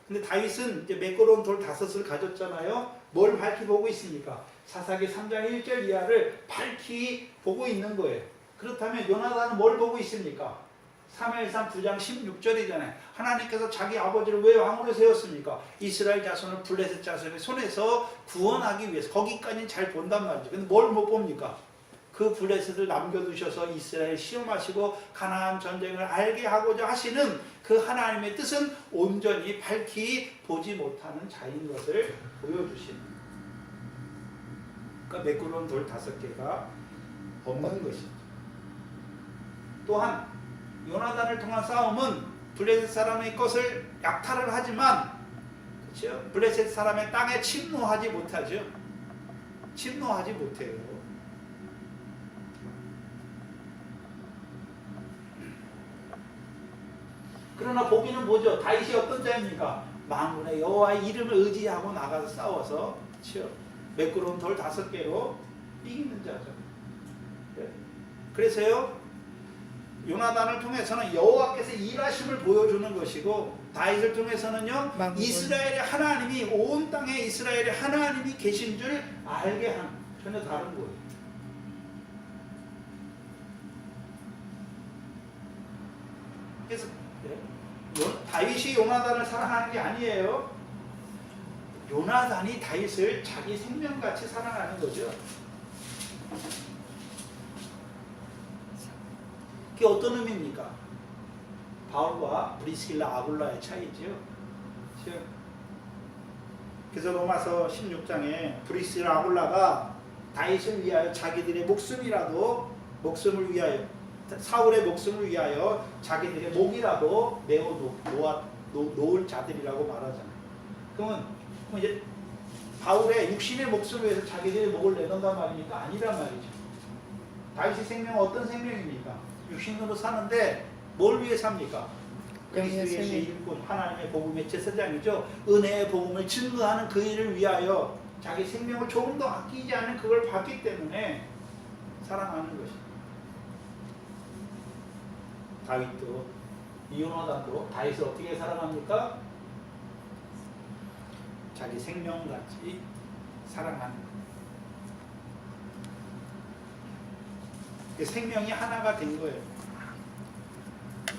근데 다윗은 이제 매끄러운 돌 5을 가졌잖아요. 뭘 밝히 보고 있습니까? 사사기 3장 1절 이하를 밝히 보고 있는 거예요. 그렇다면 요나단은 뭘 보고 있습니까? 사무엘상 9장 16절이잖아요. 하나님께서 자기 아버지를 왜 왕으로 세웠습니까? 이스라엘 자손을 블레셋 자손의 손에서 구원하기 위해서. 거기까지는 잘 본단 말이죠. 근데 뭘 못 봅니까? 그 블레셋을 남겨두셔서 이스라엘 시험하시고 가나안 전쟁을 알게 하고자 하시는 그 하나님의 뜻은 온전히 밝히 보지 못하는 자인 것을 보여주시는. 그러니까 매끄러운 돌 5개가 없는 것이죠. 또한 요나단을 통한 싸움은 블레셋 사람의 것을 약탈을 하지만, 그렇죠? 블레셋 사람의 땅에 침노하지 못하죠. 침노하지 못해요. 그러나 보기는 뭐죠? 다윗이 어떤 자입니까? 만군의 여호와의 이름을 의지하고 나가서 싸워서, 그렇죠? 매끄러운 돌 5개로 이기는 자죠. 그래서요, 요나단을 통해서는 여호와께서 일하심을 보여주는 것이고, 다윗을 통해서는요, 이스라엘의 하나님이, 온 땅에 이스라엘의 하나님이 계신 줄 알게 하는, 전혀 다른 거예요. 그래서 다윗이 요나단을 사랑하는 게 아니에요. 요나단이 다윗을 자기 생명같이 사랑하는 거죠. 그게 어떤 의미입니까? 바울과 브리스길라 아굴라의 차이죠. 그래서 로마서 16장에 브리스길라 아굴라가 다윗을 위하여 자기들의 목숨을 위하여, 사울의 목숨을 위하여 자기들의 목이라도 내어 놓을 자들이라고 말하잖아요. 그러면 이제 바울의 육신의 목숨을 위해서 자기들의 목을 내놓는단 말입니까? 아니란 말이죠. 다윗의 생명은 어떤 생명입니까? 육신으로 사는데 뭘 위해 삽니까? 그리스도의 일꾼, 하나님의 복음의 제사장이죠. 은혜의 복음을 증거하는 그 일을 위하여 자기 생명을 조금도 아끼지 않은 그걸 받기 때문에 사랑하는 것입니다. 다윗도, 요나단도 다윗을 어떻게 사랑합니까? 자기 생명같이 사랑하는 것. 생명이 하나가 된 거예요.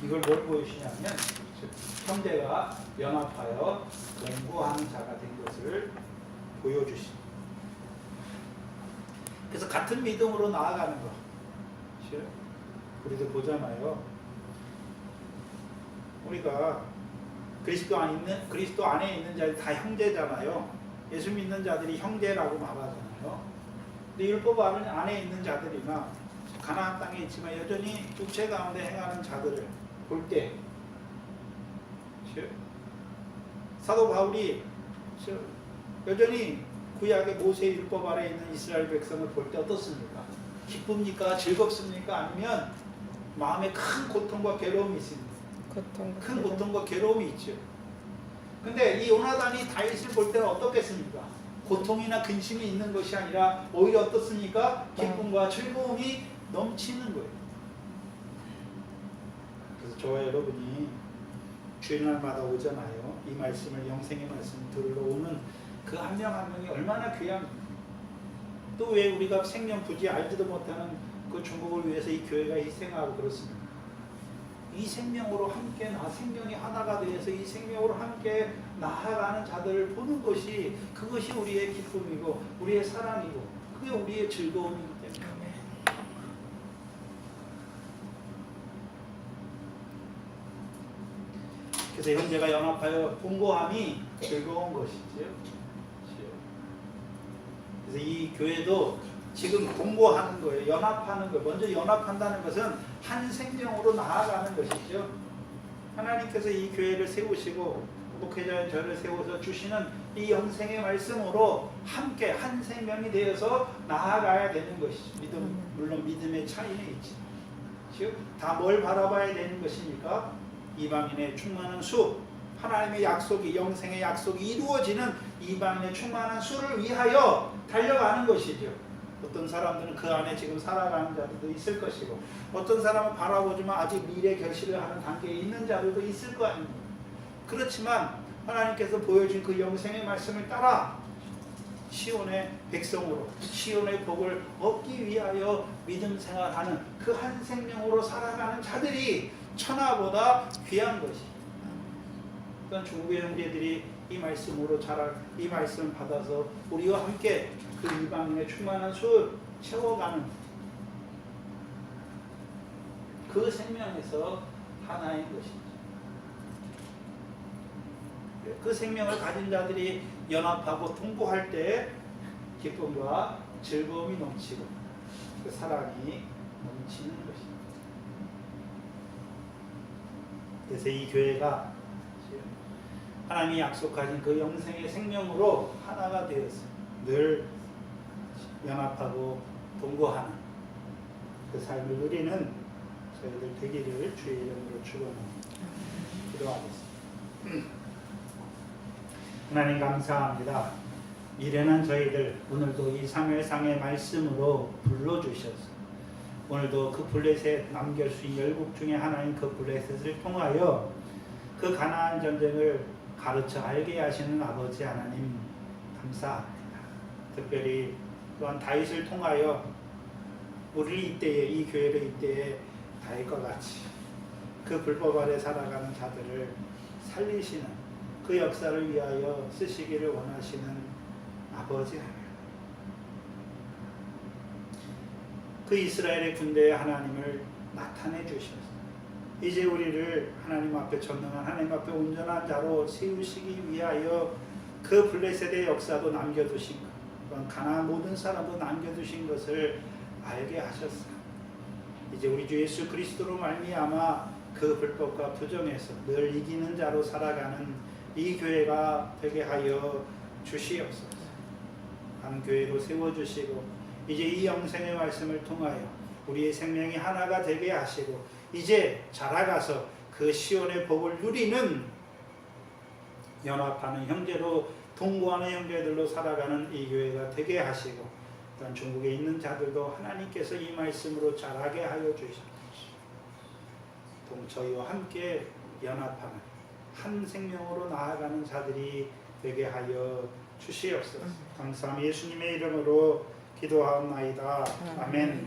이걸 뭘 보여주시냐면, 형제가 연합하여 공고하는 자가 된 것을 보여주십니다. 그래서 같은 믿음으로 나아가는 거. 우리도 보잖아요. 우리가 그리스도 안에 있는 자들이 다 형제잖아요. 예수 믿는 자들이 형제라고 말하잖아요. 근데 율법 안에 있는 자들이나 가나안 땅에 있지만 여전히 육체 가운데 행하는 자들을 볼 때, 사도 바울이 여전히 구약의 모세의 율법 아래 있는 이스라엘 백성을 볼 때 어떻습니까? 기쁩니까? 즐겁습니까? 아니면 마음에 큰 고통과 괴로움이 있습니다. 큰 고통과 괴로움이 있죠. 근데 이 요나단이 다윗을 볼 때는 어떻겠습니까? 고통이나 근심이 있는 것이 아니라 오히려 어떻습니까? 기쁨과 즐거움이 넘치는 거예요. 그래서 저와 여러분이 주일날마다 오잖아요. 이 말씀을, 영생의 말씀을 들으러 오는 그 한 명 한 명이 얼마나 귀합니까? 또 왜 우리가 생명 굳이 알지도 못하는 그 중국을 위해서 이 교회가 희생하고 그렇습니다. 이 생명으로 함께 생명이 하나가 되어서 이 생명으로 함께 나아가는 자들을 보는 것이, 그것이 우리의 기쁨이고 우리의 사랑이고 그게 우리의 즐거움이기 때문에. 그래서 형제가 연합하여 공고함이 즐거운 것이지요. 그래서 이 교회도 지금 공고하는 거예요. 연합하는 거예요. 먼저 연합한다는 것은 한 생명으로 나아가는 것이죠. 하나님께서 이 교회를 세우시고 목회자인 저를 세워서 주시는 이 영생의 말씀으로 함께 한 생명이 되어서 나아가야 되는 것이죠. 물론 믿음의 차이는 있지. 다 뭘 바라봐야 되는 것입니까? 이방인의 충만한 수, 하나님의 약속이, 영생의 약속이 이루어지는 이방인의 충만한 수를 위하여 달려가는 것이죠. 어떤 사람들은 그 안에 지금 살아가는 자들도 있을 것이고, 어떤 사람은 바라보지만 아직 미래 결실을 하는 단계에 있는 자들도 있을 거 아닙니까? 그렇지만 하나님께서 보여준 그 영생의 말씀을 따라 시온의 백성으로, 시온의 복을 얻기 위하여 믿음 생활하는 그 한 생명으로 살아가는 자들이 천하보다 귀한 것이. 그러니까 중국의 형제들이 이 말씀으로 이 말씀을 받아서 우리와 함께 그 이방인의 충만한 수를 채워가는 그 생명에서 하나인 것이죠. 그 생명을 가진 자들이 연합하고 동거할 때 기쁨과 즐거움이 넘치고 그 사랑이 넘치는 것입니다. 그래서 이 교회가 하나님이 약속하신 그 영생의 생명으로 하나가 되어서 늘 연합하고 동거하는 그 삶을 누리는 저희들 되기를 주의 이름으로 축원합니다. 기도하겠습니다. 하나님 감사합니다. 미련한 저희들 오늘도 이 사무엘상의 말씀으로 불러주셔서 오늘도 그 블레셋 남겨주신 열국 중에 하나인 그 블레셋을 통하여 그 가나안 전쟁을 가르쳐 알게 하시는 아버지 하나님 감사합니다. 특별히 또한 다윗을 통하여 우리를 이때에 이 교회를 이때에 다윗과 같이 그 불법 아래 살아가는 자들을 살리시는 그 역사를 위하여 쓰시기를 원하시는 아버지 하나님, 그 이스라엘의 군대의 하나님을 나타내 주셔서 이제 우리를 하나님 앞에 전능한 하나님 앞에 온전한 자로 세우시기 위하여 그 블레셋의 역사도 남겨두신 것, 또한 가나안 모든 사람도 남겨두신 것을 알게 하셨사. 이제 우리 주 예수 그리스도로 말미암아 그 불법과 부정에서 늘 이기는 자로 살아가는 이 교회가 되게 하여 주시옵소서. 한 교회로 세워주시고 이제 이 영생의 말씀을 통하여 우리의 생명이 하나가 되게 하시고 이제 자라가서 그 시온의 복을 누리는 연합하는 형제로 동거하는 형제들로 살아가는 이 교회가 되게 하시고 또한 중국에 있는 자들도 하나님께서 이 말씀으로 자라게 하여 주시옵소서. 저희와 함께 연합하는 한 생명으로 나아가는 자들이 되게 하여 주시옵소서. 감사합니다. 예수님의 이름으로 기도하옵나이다. 아멘.